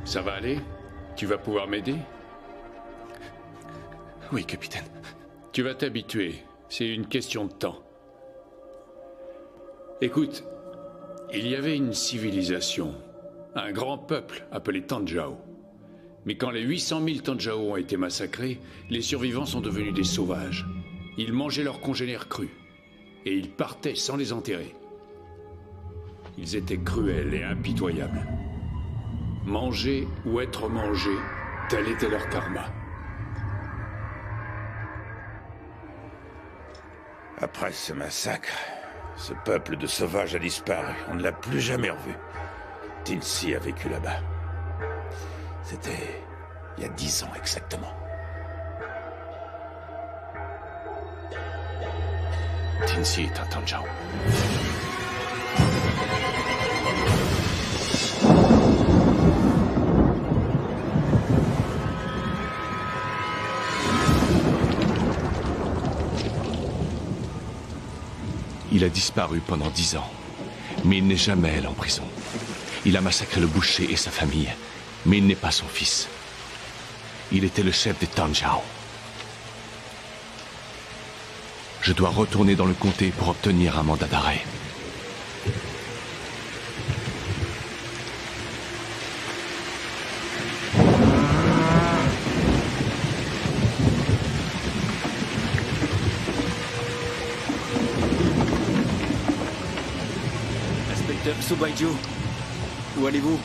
Ça va aller? Tu vas pouvoir m'aider? Oui, capitaine. Tu vas t'habituer. C'est une question de temps. Écoute, il y avait une civilisation, un grand peuple appelé Tanjao. Mais quand les 800 000 Tanjao ont été massacrés, les survivants sont devenus des sauvages. Ils mangeaient leurs congénères crus. Et ils partaient sans les enterrer. Ils étaient cruels et impitoyables. Manger ou être mangé, tel était leur karma. Après ce massacre, ce peuple de sauvages a disparu. On ne l'a plus jamais revu. Tinsi a vécu là-bas. C'était il y a 10 ans exactement. Tinsi est un Tanjao. Il a disparu pendant 10 ans, mais il n'est jamais allé en prison. Il a massacré le boucher et sa famille, mais il n'est pas son fils. Il était le chef des Tanjao. Je dois retourner dans le comté pour obtenir un mandat d'arrêt. Inspecteur Tsubaiju, où allez-vous?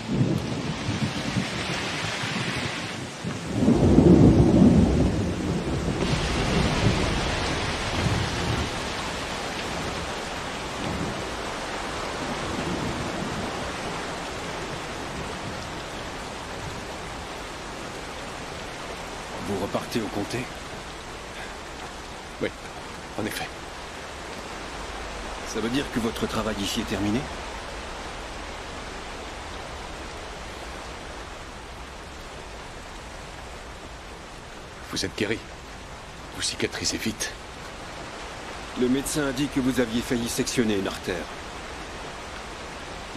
Vous repartez au comté? Oui, en effet. Ça veut dire que votre travail ici est terminé? Vous êtes guéri. Vous cicatrisez vite. Le médecin a dit que vous aviez failli sectionner une artère.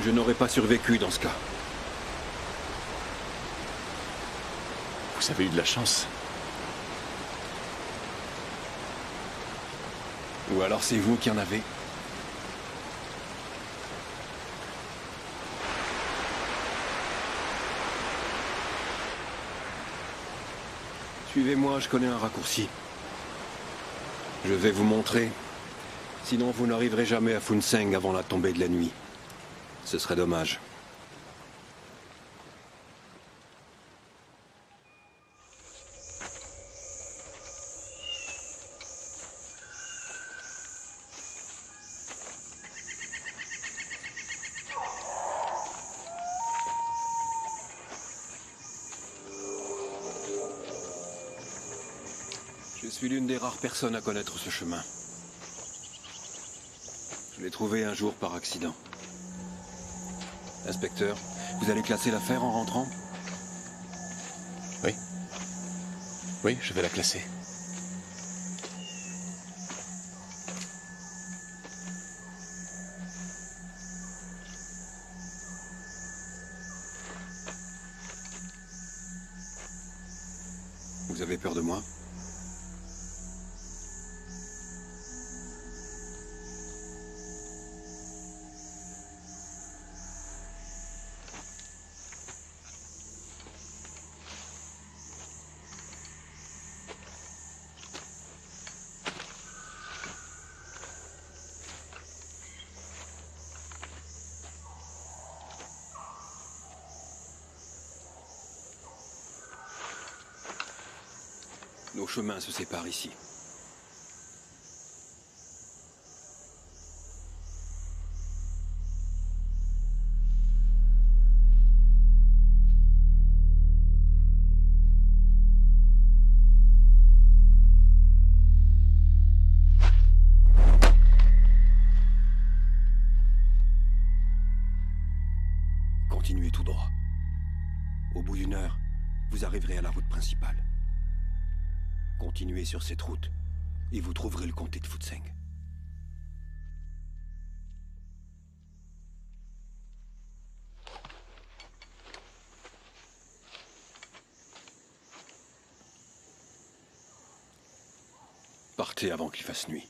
Je n'aurais pas survécu dans ce cas. Vous avez eu de la chance. Ou alors c'est vous qui en avez. Suivez-moi, je connais un raccourci. Je vais vous montrer. Sinon, vous n'arriverez jamais à Funseng avant la tombée de la nuit. Ce serait dommage. suis l'une des rares personnes à connaître ce chemin. Je l'ai trouvé un jour par accident. Inspecteur, vous allez classer l'affaire en rentrant? Oui. Oui, je vais la classer. Vous avez peur de moi? Nos chemins se séparent ici. Continuez tout droit. Au bout d'une heure, vous arriverez à la route principale. Continuez sur cette route, et vous trouverez le comté de Futseng. Partez avant qu'il fasse nuit.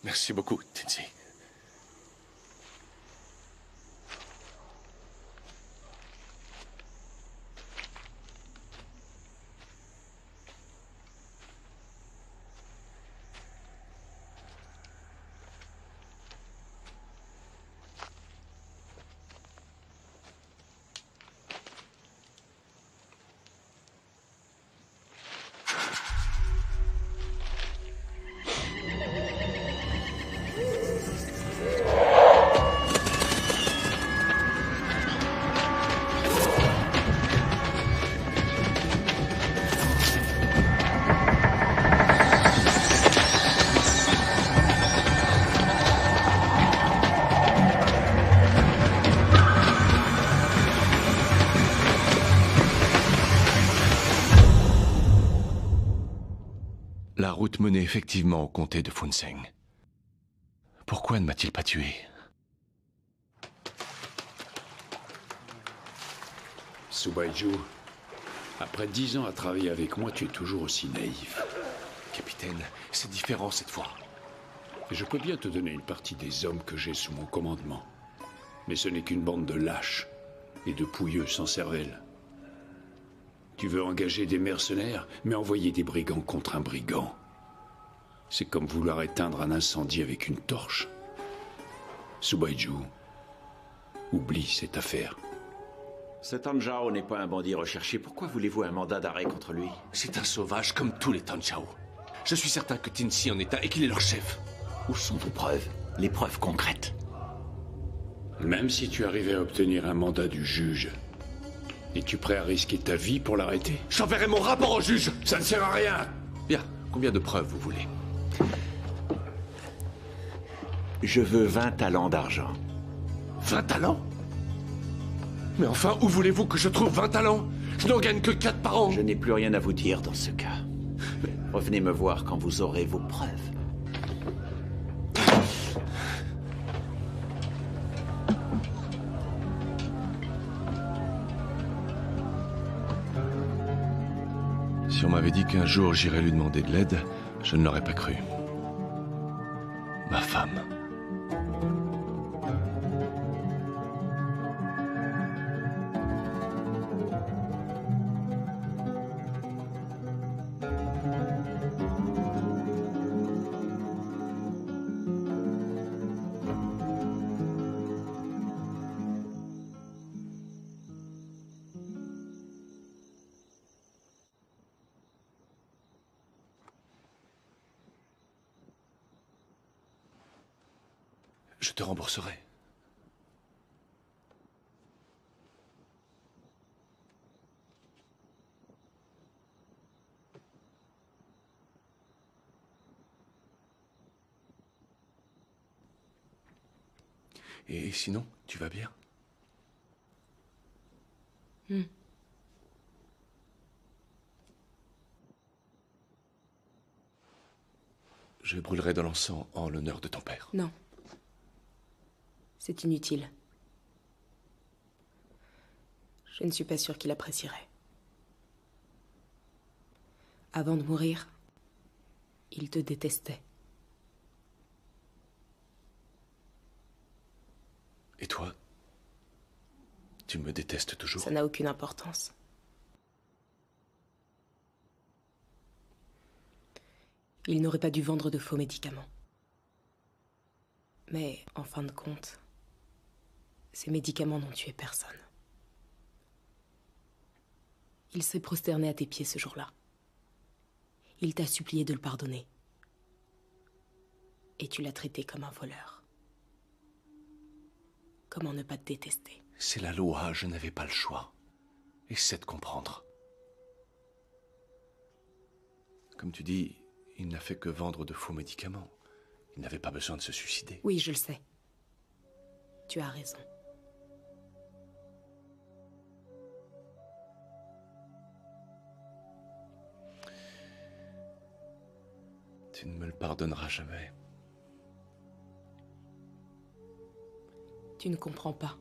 Merci beaucoup, Tinsi. La route menait effectivement au comté de Funseng. Pourquoi ne m'a-t-il pas tué? Subaiju, après 10 ans à travailler avec moi, tu es toujours aussi naïf. Capitaine, c'est différent cette fois. Et je peux bien te donner une partie des hommes que j'ai sous mon commandement. Mais ce n'est qu'une bande de lâches et de pouilleux sans cervelle. Tu veux engager des mercenaires, mais envoyer des brigands contre un brigand. C'est comme vouloir éteindre un incendie avec une torche. Subaiju, oublie cette affaire. Cet Tanjao n'est pas un bandit recherché. Pourquoi voulez-vous un mandat d'arrêt contre lui? C'est un sauvage comme tous les Tanjao. Je suis certain que Tinsi en est un et qu'il est leur chef. Où sont vos preuves? Les preuves concrètes? Même si tu arrivais à obtenir un mandat du juge, es-tu prêt à risquer ta vie pour l'arrêter? J'enverrai mon rapport au juge. Ça ne sert à rien. Bien, combien de preuves vous voulez? Je veux 20 talents d'argent. 20 talents? Mais enfin, où voulez-vous que je trouve 20 talents? Je n'en gagne que 4 par an. Je n'ai plus rien à vous dire dans ce cas. Revenez me voir quand vous aurez vos preuves. Si on m'avait dit qu'un jour j'irais lui demander de l'aide, je ne l'aurais pas cru. Ma femme. Je te rembourserai. Et sinon, tu vas bien? Je brûlerai de l'encens en l'honneur de ton père. Non. C'est inutile. Je ne suis pas sûre qu'il apprécierait. Avant de mourir, il te détestait. Et toi? Tu me détestes toujours? Ça n'a aucune importance. Il n'aurait pas dû vendre de faux médicaments. Mais, en fin de compte, ces médicaments n'ont tué personne. Il s'est prosterné à tes pieds ce jour-là. Il t'a supplié de le pardonner. Et tu l'as traité comme un voleur. Comment ne pas te détester? C'est la loi, je n'avais pas le choix. Essaie de comprendre. Comme tu dis, il n'a fait que vendre de faux médicaments. Il n'avait pas besoin de se suicider. Oui, je le sais. Tu as raison. Tu ne me le pardonneras jamais. Tu ne comprends pas.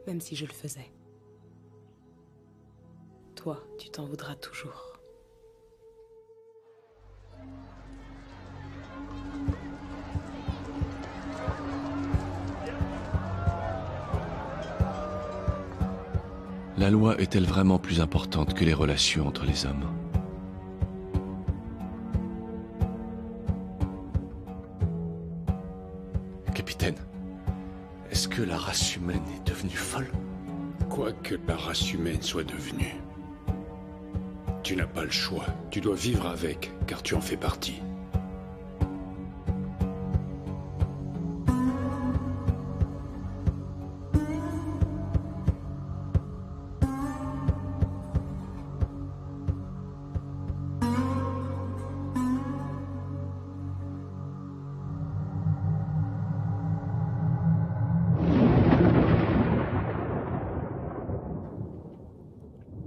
Même si je le faisais. Toi, tu t'en voudras toujours. La loi est-elle vraiment plus importante que les relations entre les hommes? Capitaine, est-ce que la race humaine est devenue folle? Quoi que la race humaine soit devenue, tu n'as pas le choix. Tu dois vivre avec, car tu en fais partie.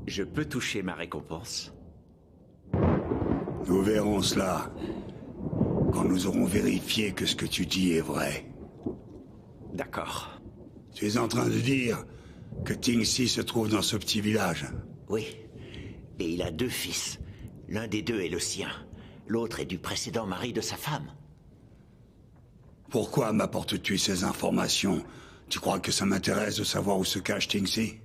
Je peux toucher ma récompense? Nous verrons cela quand nous aurons vérifié que ce que tu dis est vrai. D'accord. Tu es en train de dire que Ting-Si se trouve dans ce petit village? Oui. Et il a 2 fils. L'un des 2 est le sien. L'autre est du précédent mari de sa femme. Pourquoi m'apportes-tu ces informations? Tu crois que ça m'intéresse de savoir où se cache Ting-Si?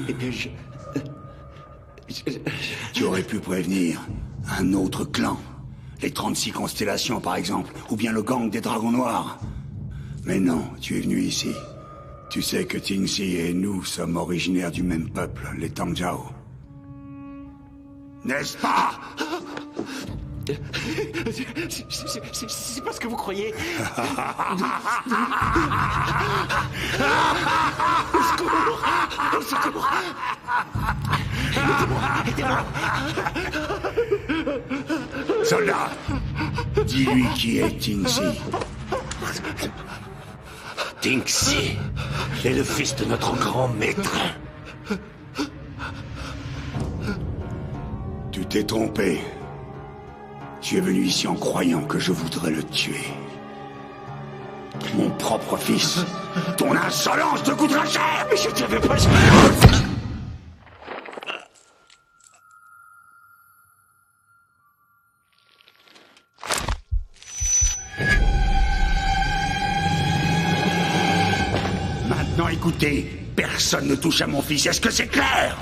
Eh bien, Tu aurais pu prévenir un autre clan. Les 36 constellations, par exemple. Ou bien le gang des dragons noirs. Mais non, tu es venu ici. Tu sais que Ting-Si et nous sommes originaires du même peuple, les Tangzhao. N'est-ce pas? C'est pas ce que vous croyez. Au secours! Au secours! Aidez-moi! Soldat, dis-lui qui est Ting-Si. Ting-Si est le fils de notre grand maître. Tu t'es trompé. Tu es venu ici en croyant que je voudrais le tuer. Mon propre fils. Ton insolence te coûtera cher. Mais je t'avais pas... Maintenant, écoutez. Personne ne touche à mon fils. Est-ce que c'est clair?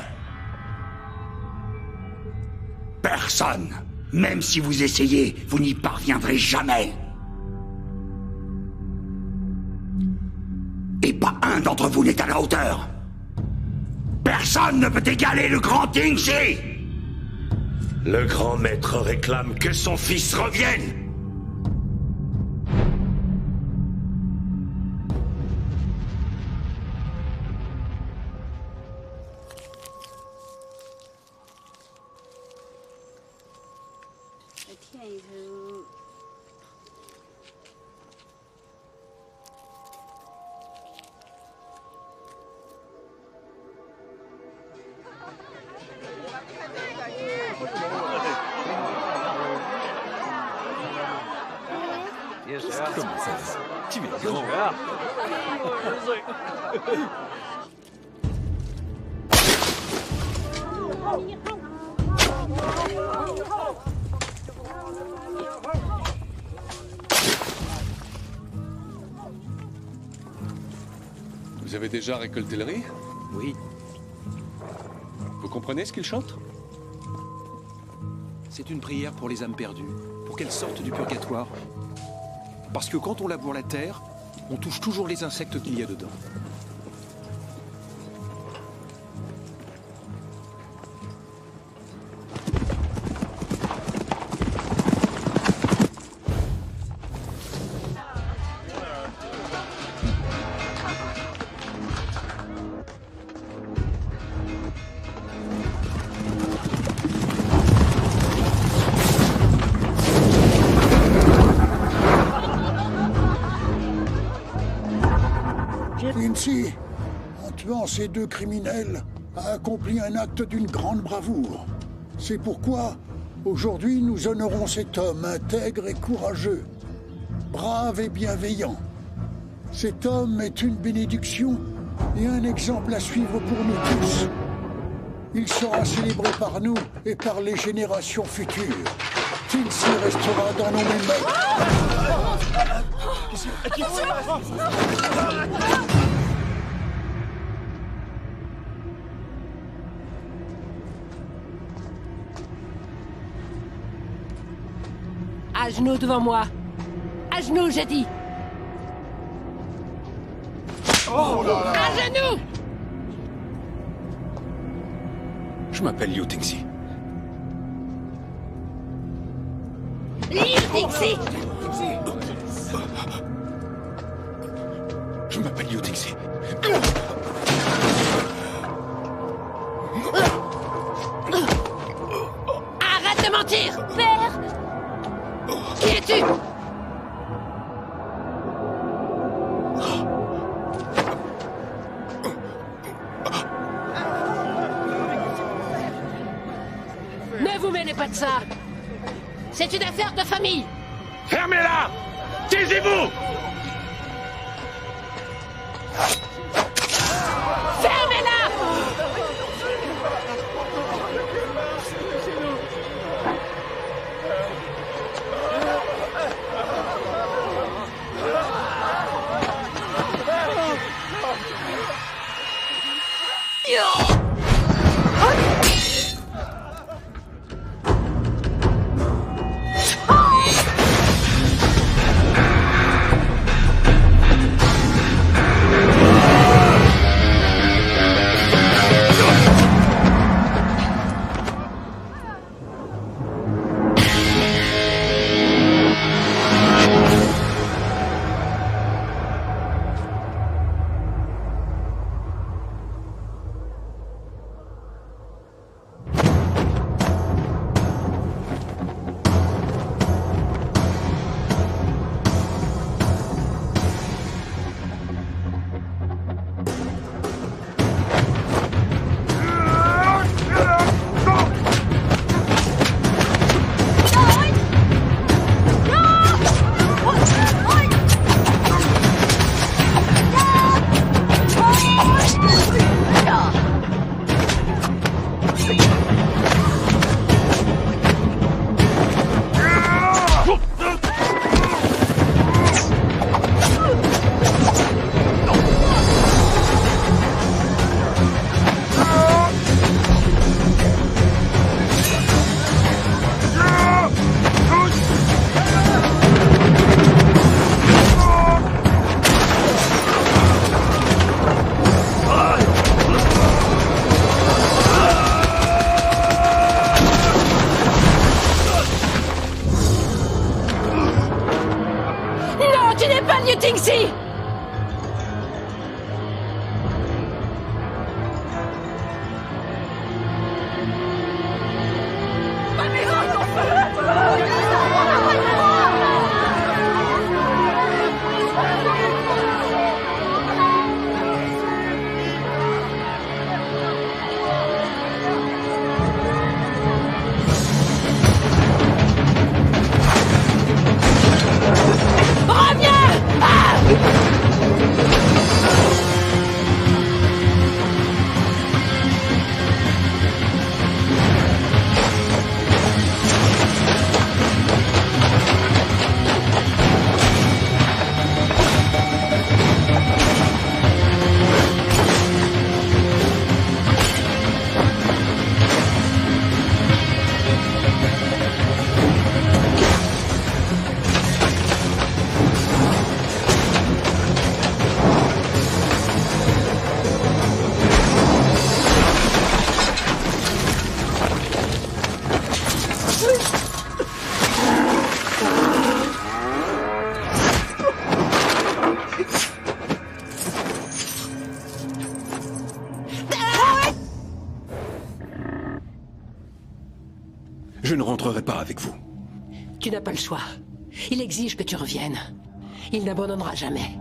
Personne. Même si vous essayez, vous n'y parviendrez jamais. Et pas un d'entre vous n'est à la hauteur. Personne ne peut égaler le grand Ting-Si. Le grand maître réclame que son fils revienne. Tu es grand. Vous avez déjà récolté le riz? Oui. Vous comprenez ce qu'il chante? C'est une prière pour les âmes perdues, pour qu'elles sortent du purgatoire. Parce que quand on laboure la terre, on touche toujours les insectes qu'il y a dedans. Quincy, en tuant ces deux criminels, a accompli un acte d'une grande bravoure. C'est pourquoi, aujourd'hui, nous honorons cet homme intègre et courageux, brave et bienveillant. Cet homme est une bénédiction et un exemple à suivre pour nous tous. Il sera célébré par nous et par les générations futures. Quincy restera dans nos mémoires. À genoux devant moi. À genoux, j'ai dit. Oh là là. À genoux! Je m'appelle Liu Tingxi. Liu Tingxi! Je m'appelle Liu Tingxi. Arrête de mentir! Père! Qui es-tu? Ne vous mêlez pas de ça! C'est une affaire de famille! Fermez-la! Taisez-vous! Fermez-la! Tingxi! Reviens! Ah! Je ne rentrerai pas avec vous. Tu n'as pas le choix. Il exige que tu reviennes. Il n'abandonnera jamais.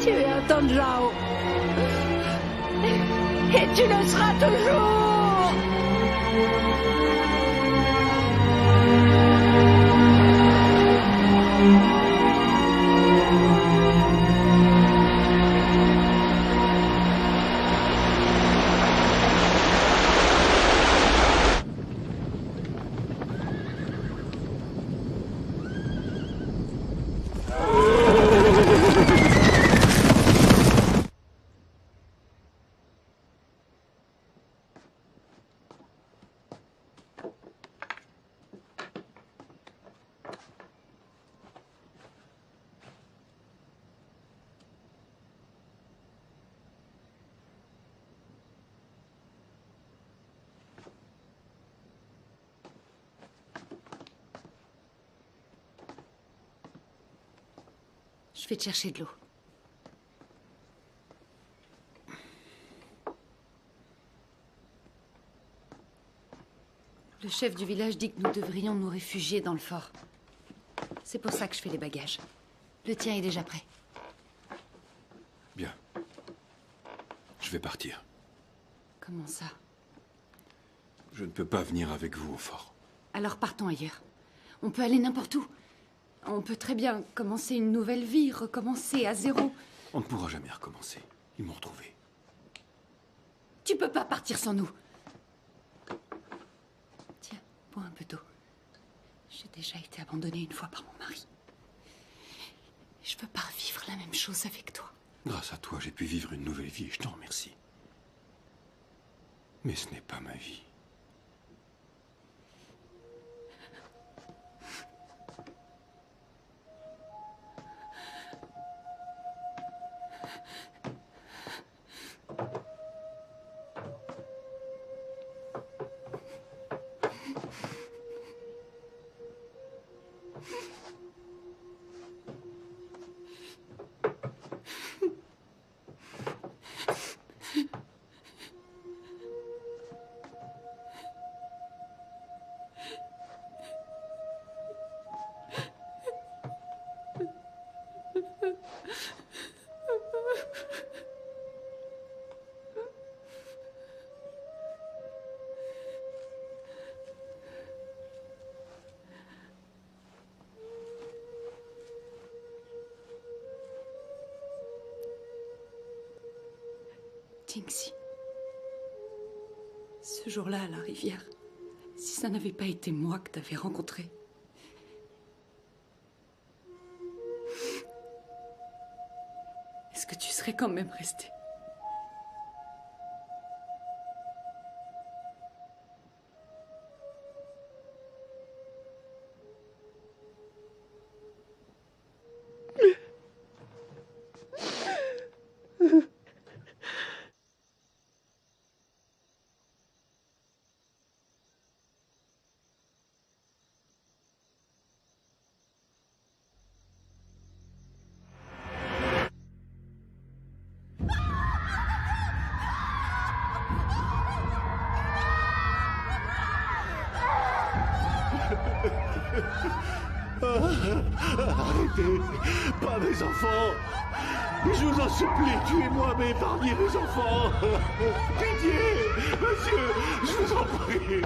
Tu es un Tanjao. Et tu le seras toujours. Je vais te chercher de l'eau. Le chef du village dit que nous devrions nous réfugier dans le fort. C'est pour ça que je fais les bagages. Le tien est déjà prêt. Bien. Je vais partir. Comment ça? Je ne peux pas venir avec vous au fort. Alors partons ailleurs. On peut aller n'importe où. On peut très bien commencer une nouvelle vie, recommencer à zéro. On ne pourra jamais recommencer. Ils m'ont retrouvé. Tu peux pas partir sans nous. Tiens, bois un peu d'eau. J'ai déjà été abandonnée une fois par mon mari. Je veux pas vivre la même chose avec toi. Grâce à toi, j'ai pu vivre une nouvelle vie et je t'en remercie. Mais ce n'est pas ma vie. Tingxi. Ce jour-là, à la rivière, si ça n'avait pas été moi que t'avais rencontré. Est-ce que tu serais quand même resté? Arrêtez! Pas mes enfants! Je vous en supplie, tuez-moi, mais épargnez mes enfants! Pitié! Monsieur, je vous en prie!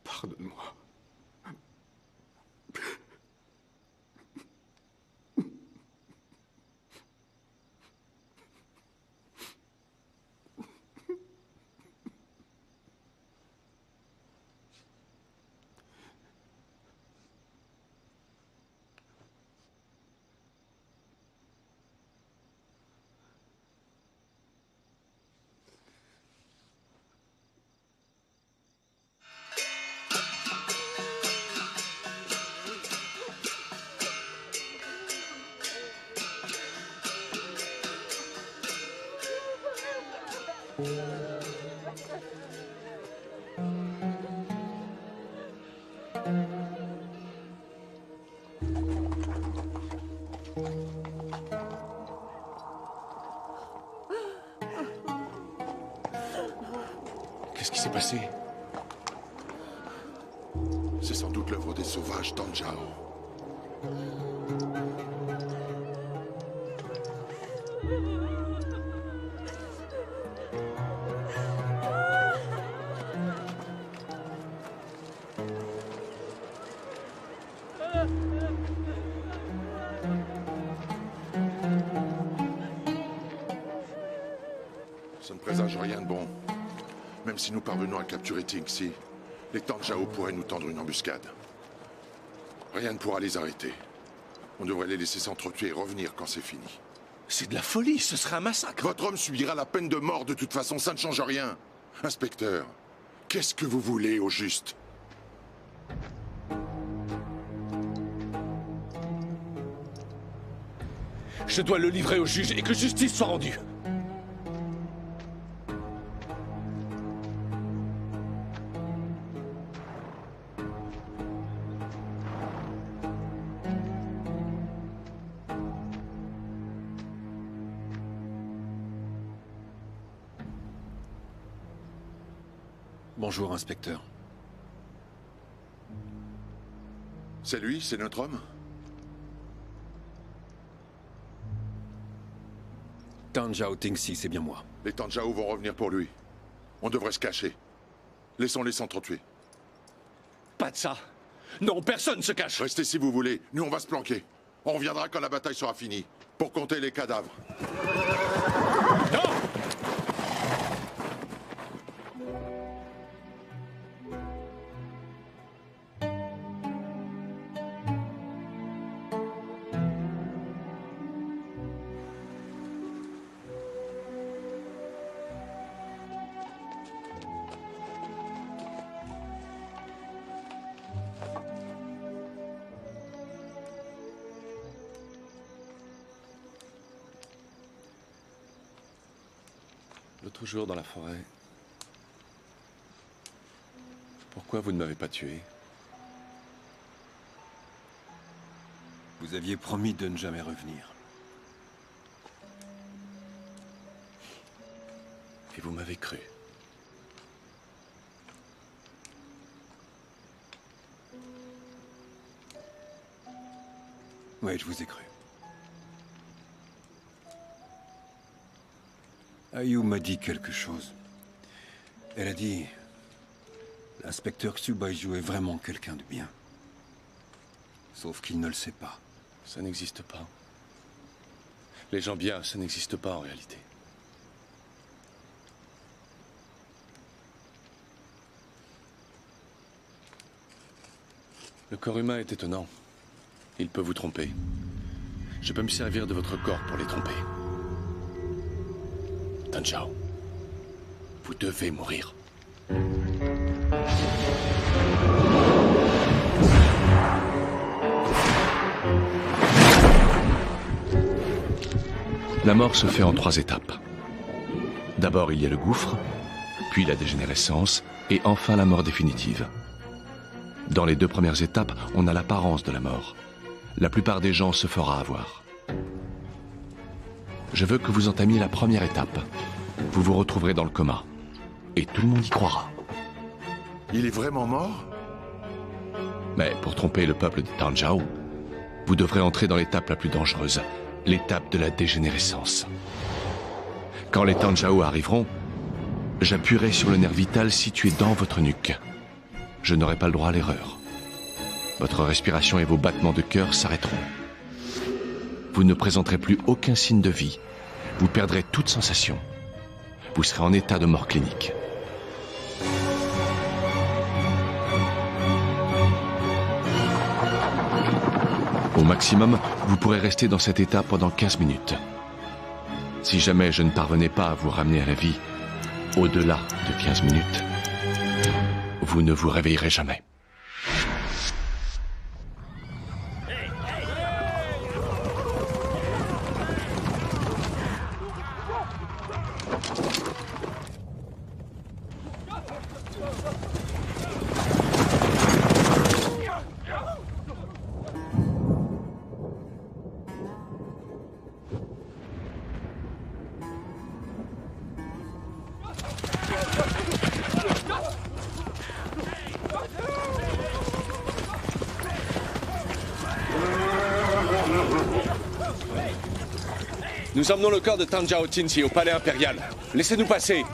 Pardonne-moi. Qu'est-ce qui s'est passé? C'est sans doute l'œuvre des sauvages Tanjao. Ça ne présage rien de bon. Même si nous parvenons à capturer Tingxi, les Tanjao pourraient nous tendre une embuscade. Rien ne pourra les arrêter. On devrait les laisser s'entretuer et revenir quand c'est fini. C'est de la folie, ce serait un massacre. Votre homme subira la peine de mort de toute façon, ça ne change rien. Inspecteur, qu'est-ce que vous voulez au juste? Je dois le livrer au juge et que justice soit rendue. Bonjour, inspecteur. C'est lui, c'est notre homme? Tang Zhao Tingxi, c'est bien moi. Les Tang Zhao vont revenir pour lui. On devrait se cacher. Laissons-les s'entretuer. Pas de ça. Non, personne ne se cache. Restez si vous voulez. Nous, on va se planquer. On reviendra quand la bataille sera finie. Pour compter les cadavres. Non! L'autre jour dans la forêt, pourquoi vous ne m'avez pas tué? Vous aviez promis de ne jamais revenir. Et vous m'avez cru. Oui, je vous ai cru. Ayu m'a dit quelque chose. Elle a dit... L'inspecteur Xu Baizhu est vraiment quelqu'un de bien. Sauf qu'il ne le sait pas. Ça n'existe pas. Les gens bien, ça n'existe pas en réalité. Le corps humain est étonnant. Il peut vous tromper. Je peux me servir de votre corps pour les tromper. Tang Zhao, vous devez mourir. La mort se fait en 3 étapes. D'abord, il y a le gouffre, puis la dégénérescence, et enfin la mort définitive. Dans les 2 premières étapes, on a l'apparence de la mort. La plupart des gens se fera avoir. Je veux que vous entamiez la première étape. Vous vous retrouverez dans le coma. Et tout le monde y croira. Il est vraiment mort? Mais pour tromper le peuple de Tang Zhao, vous devrez entrer dans l'étape la plus dangereuse, l'étape de la dégénérescence. Quand les Tang Zhao arriveront, j'appuierai sur le nerf vital situé dans votre nuque. Je n'aurai pas le droit à l'erreur. Votre respiration et vos battements de cœur s'arrêteront. Vous ne présenterez plus aucun signe de vie. Vous perdrez toute sensation. Vous serez en état de mort clinique. Au maximum, vous pourrez rester dans cet état pendant 15 minutes. Si jamais je ne parvenais pas à vous ramener à la vie, au-delà de 15 minutes, vous ne vous réveillerez jamais. Nous emmenons le corps de Tang Zhao Tingxi au palais impérial. Laissez-nous passer.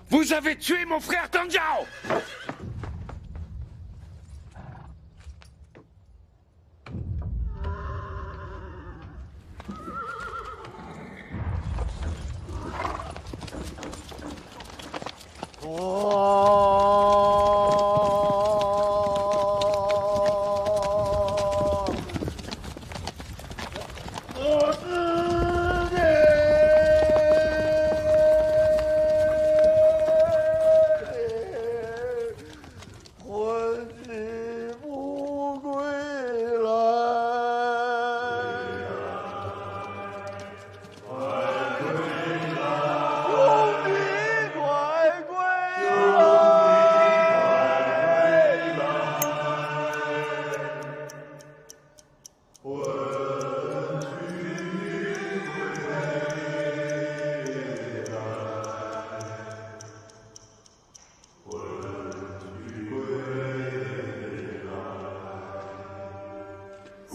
Vous avez tué mon frère Tang Zhao!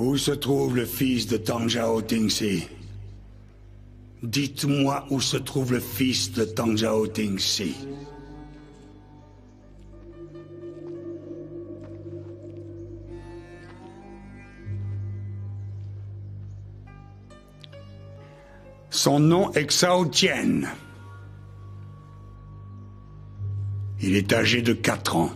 Où se trouve le fils de Tang Jiao Tingxi? Dites-moi où se trouve le fils de Tang Jiao Tingxi. Son nom est Xiao Tian. Il est âgé de 4 ans.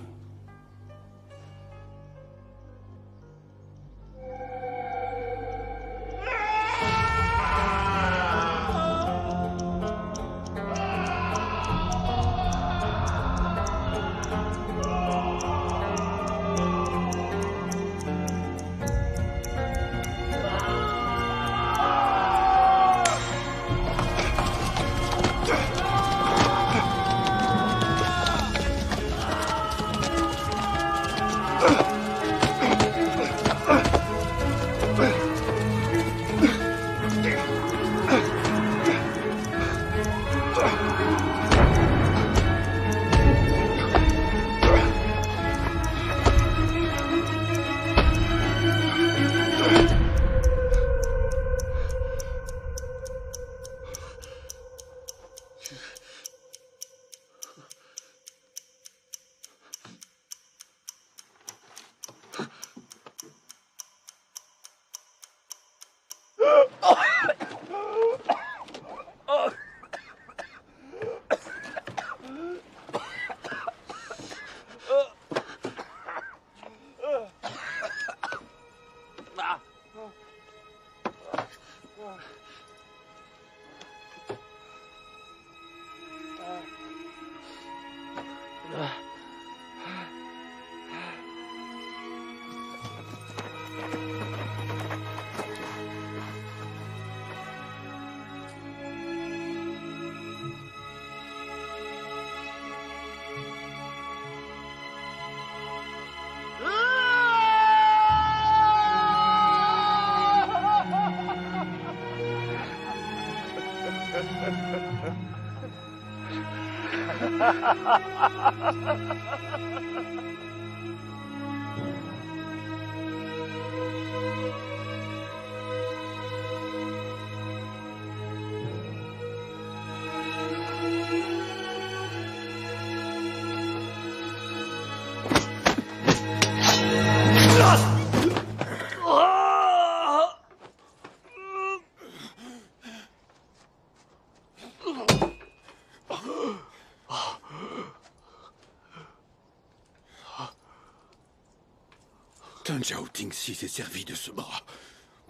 Tang Jiao Tingxi s'est servi de ce bras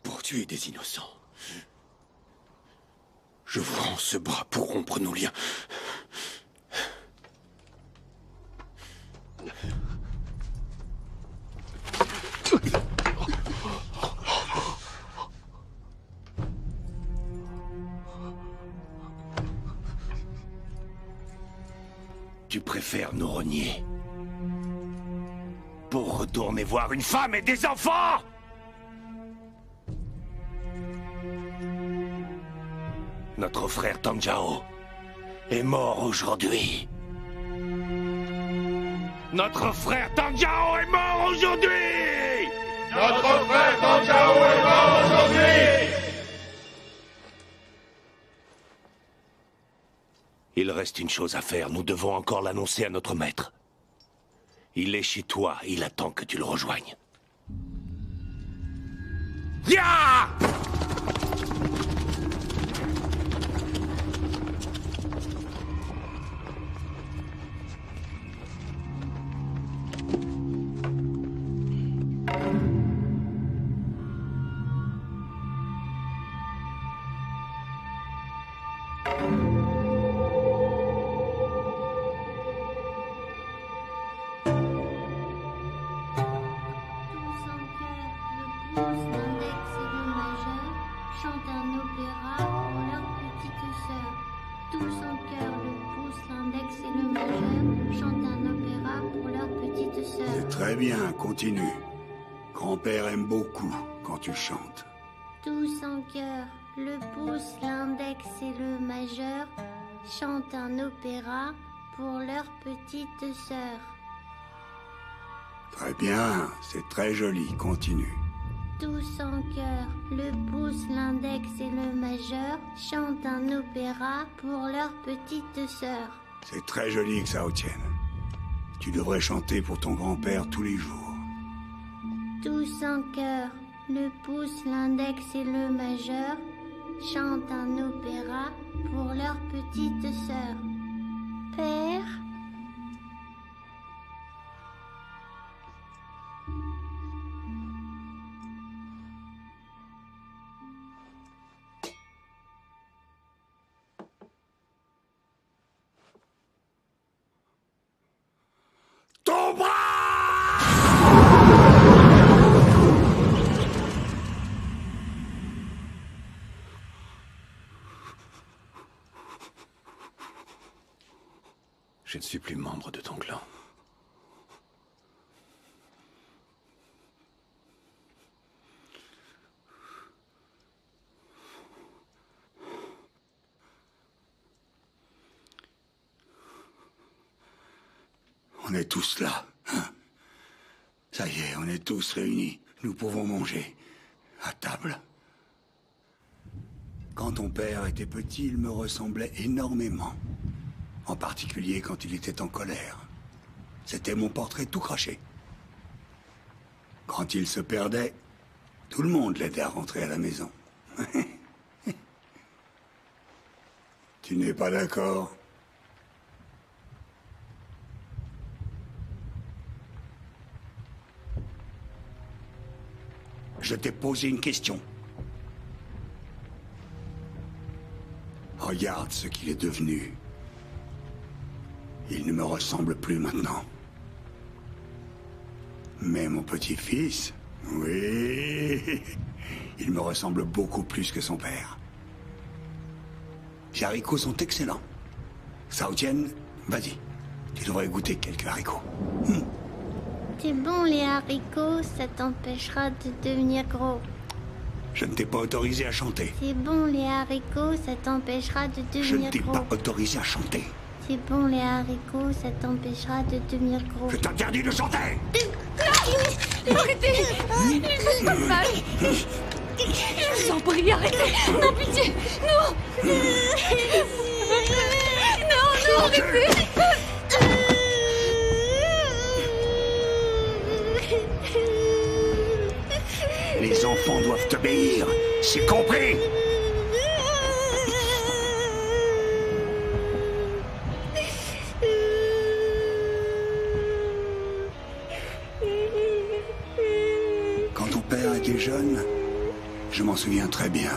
pour tuer des innocents. Je vous rends ce bras pour rompre nos liens. Tu préfères nous renier pour retourner voir une femme et des enfants? Notre frère Tang Jiao est mort aujourd'hui. Notre frère Tang Jiao est mort aujourd'hui! Notre frère Tang Jiao est mort aujourd'hui! Il reste une chose à faire. Nous devons encore l'annoncer à notre maître. Il est chez toi. Il attend que tu le rejoignes. Ya! Très bien, continue. Grand-père aime beaucoup quand tu chantes. Tous en chœur, le pouce, l'index et le majeur chantent un opéra pour leur petite sœur. Très bien, c'est très joli, continue. Tous en chœur, le pouce, l'index et le majeur chantent un opéra pour leur petite sœur. C'est très joli que ça tienne. Tu devrais chanter pour ton grand-père tous les jours. Tous en chœur, le pouce, l'index et le majeur chantent un opéra pour leur petite sœur. Père? Ton bras! Je ne suis plus membre de ton clan. On est tous là, hein? Ça y est, on est tous réunis. Nous pouvons manger à table. Quand ton père était petit, il me ressemblait énormément. En particulier quand il était en colère. C'était mon portrait tout craché. Quand il se perdait, tout le monde l'aidait à rentrer à la maison. Tu n'es pas d'accord? Je t'ai posé une question. Regarde ce qu'il est devenu. Il ne me ressemble plus maintenant. Mais mon petit-fils, oui, il me ressemble beaucoup plus que son père. Ces haricots sont excellents. Saotienne, vas-y, tu devrais goûter quelques haricots. C'est bon les haricots, ça t'empêchera de devenir gros. Je ne t'ai pas autorisé à chanter. C'est bon les haricots, ça t'empêchera de devenir gros. Je ne t'ai pas autorisé à chanter. C'est bon les haricots, ça t'empêchera de devenir gros. Je t'interdis de chanter! Arrêtez! Il fait pas mal! Je vous en prie, arrêtez! Non, pitié! Non! Non, arrêtez! Les enfants doivent t'obéir, c'est compris? Quand ton père était jeune, je m'en souviens très bien.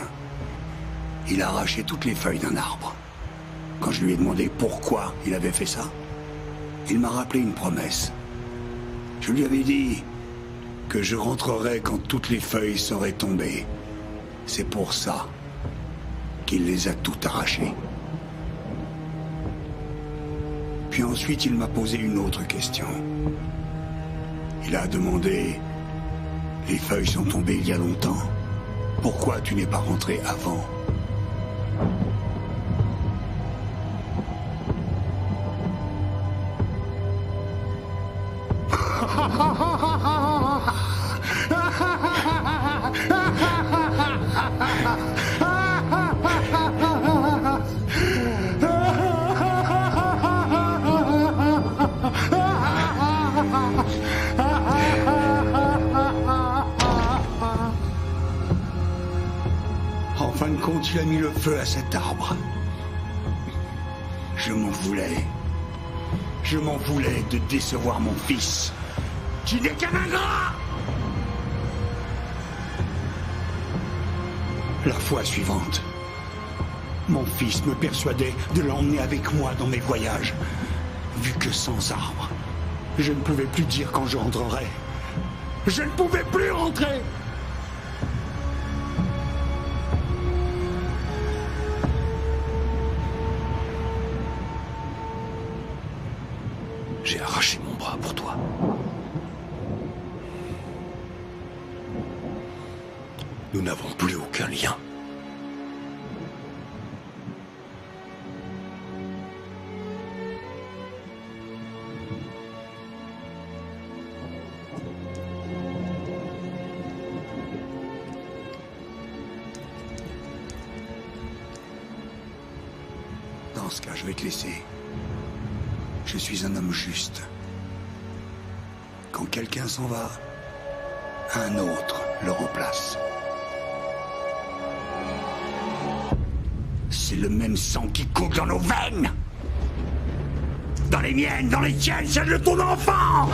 Il a arraché toutes les feuilles d'un arbre. Quand je lui ai demandé pourquoi il avait fait ça, il m'a rappelé une promesse. Je lui avais dit que je rentrerais quand toutes les feuilles seraient tombées. C'est pour ça qu'il les a toutes arrachées. Puis ensuite, il m'a posé une autre question. Il a demandé: les feuilles sont tombées il y a longtemps. Pourquoi tu n'es pas rentré avant? En fin de compte, il a mis le feu à cet arbre. Je m'en voulais. Je m'en voulais de décevoir mon fils, qui n'est qu'un ingrat. La fois suivante, mon fils me persuadait de l'emmener avec moi dans mes voyages. Vu que sans arbre, je ne pouvais plus dire quand je rentrerais. Je ne pouvais plus rentrer. J'ai arraché mon bras pour toi. Nous n'avons plus aucun lien. Casca, je vais te laisser. Je suis un homme juste. Quand quelqu'un s'en va, un autre le remplace. C'est le même sang qui coule dans nos veines. Dans les miennes, dans les tiennes, celle de ton enfant.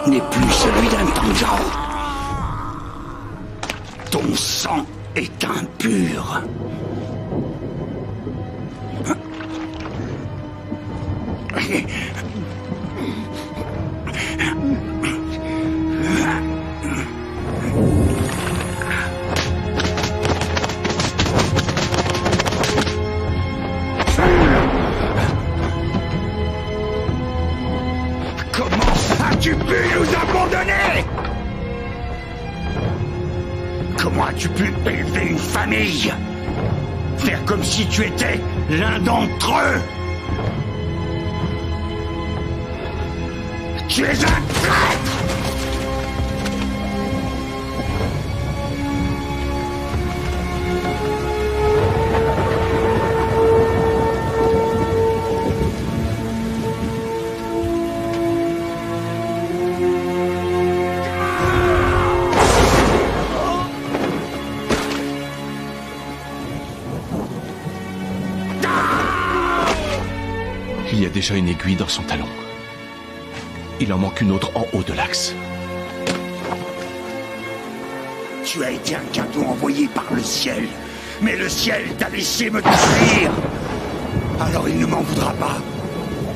n'est plus celui d'un Tanjao. Ton sang est impur. Comment as-tu pu nous abandonner? Comment as-tu pu élever une famille? Faire comme si tu étais l'un d'entre eux? Tu es un traître! Il y a déjà une aiguille dans son talon. Il en manque une autre en haut de l'axe. Tu as été un cadeau envoyé par le ciel. Mais le ciel t'a laissé me détruire. Alors il ne m'en voudra pas.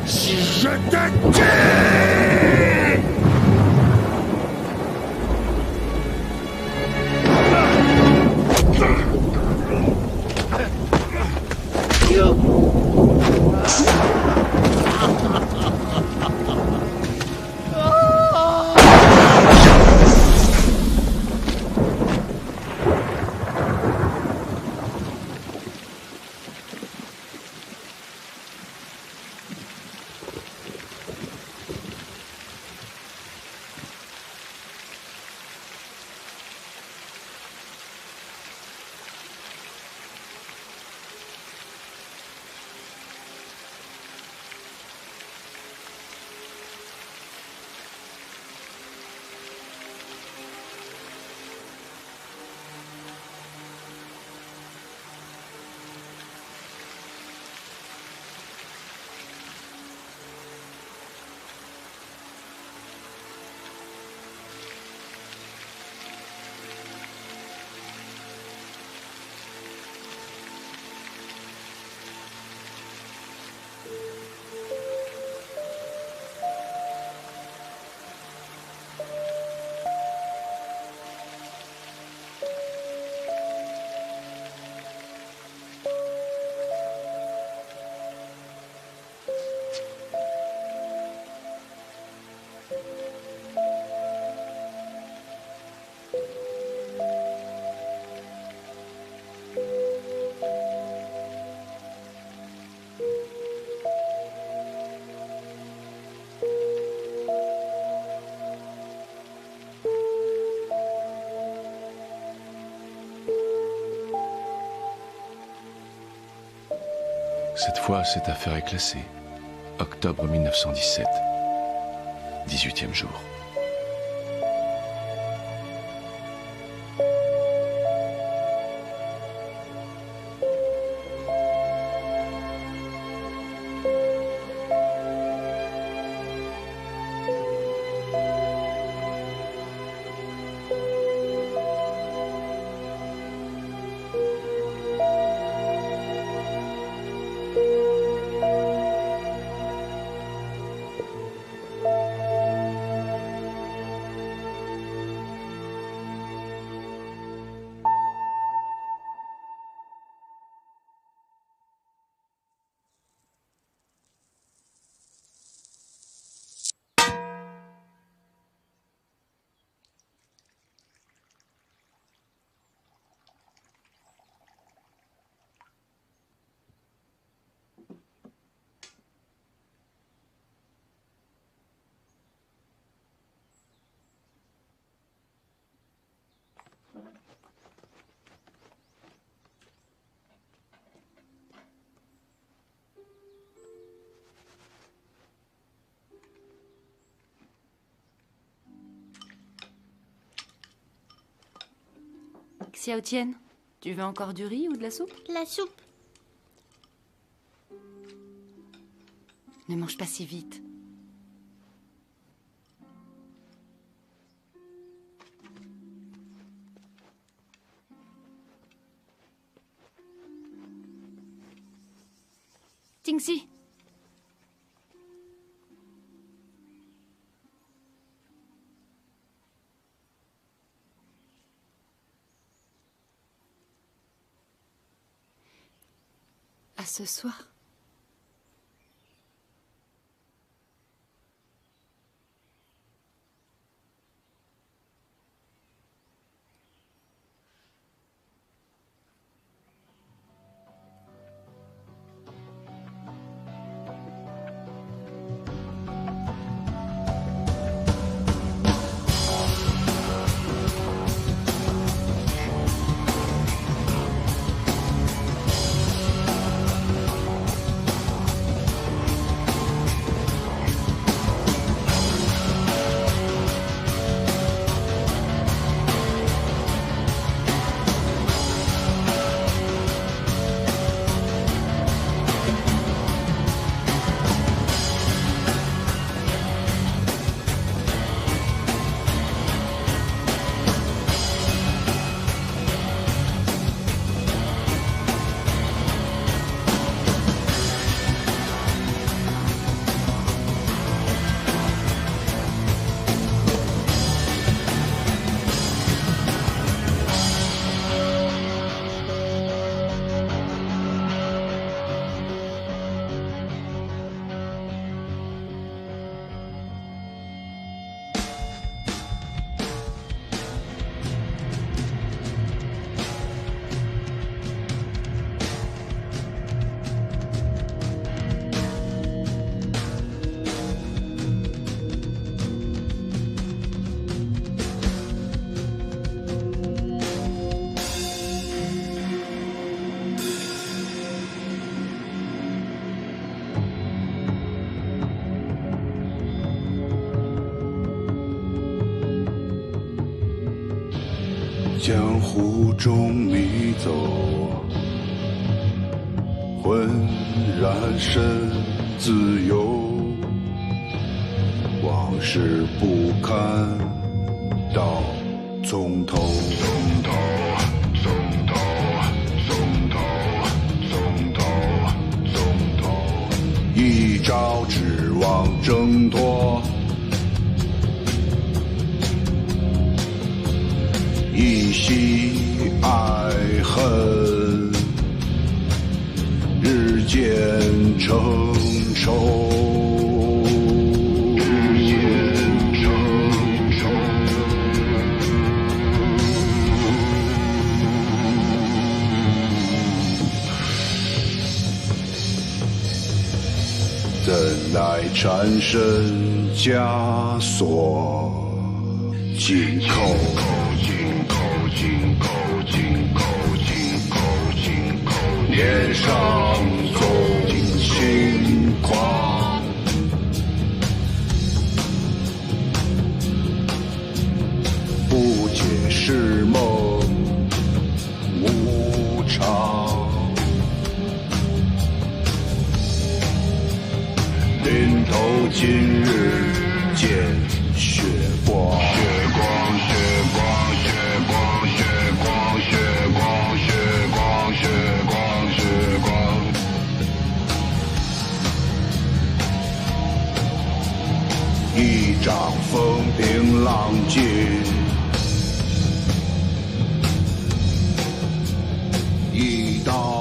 Si je te tue! Cette fois, cette affaire est classée. Octobre 1917. 18e jour. Xiao Tian, tu veux encore du riz ou de la soupe? La soupe. Ne mange pas si vite. Tingxi. À ce soir.江湖中迷走，浑然身自由，往事不堪到从头。一朝指望挣脱，一夕爱恨，日渐成仇。怎奈缠身枷锁，紧扣。年少纵轻狂，不解是梦无常，临头今日见血光。一掌风平浪静，一刀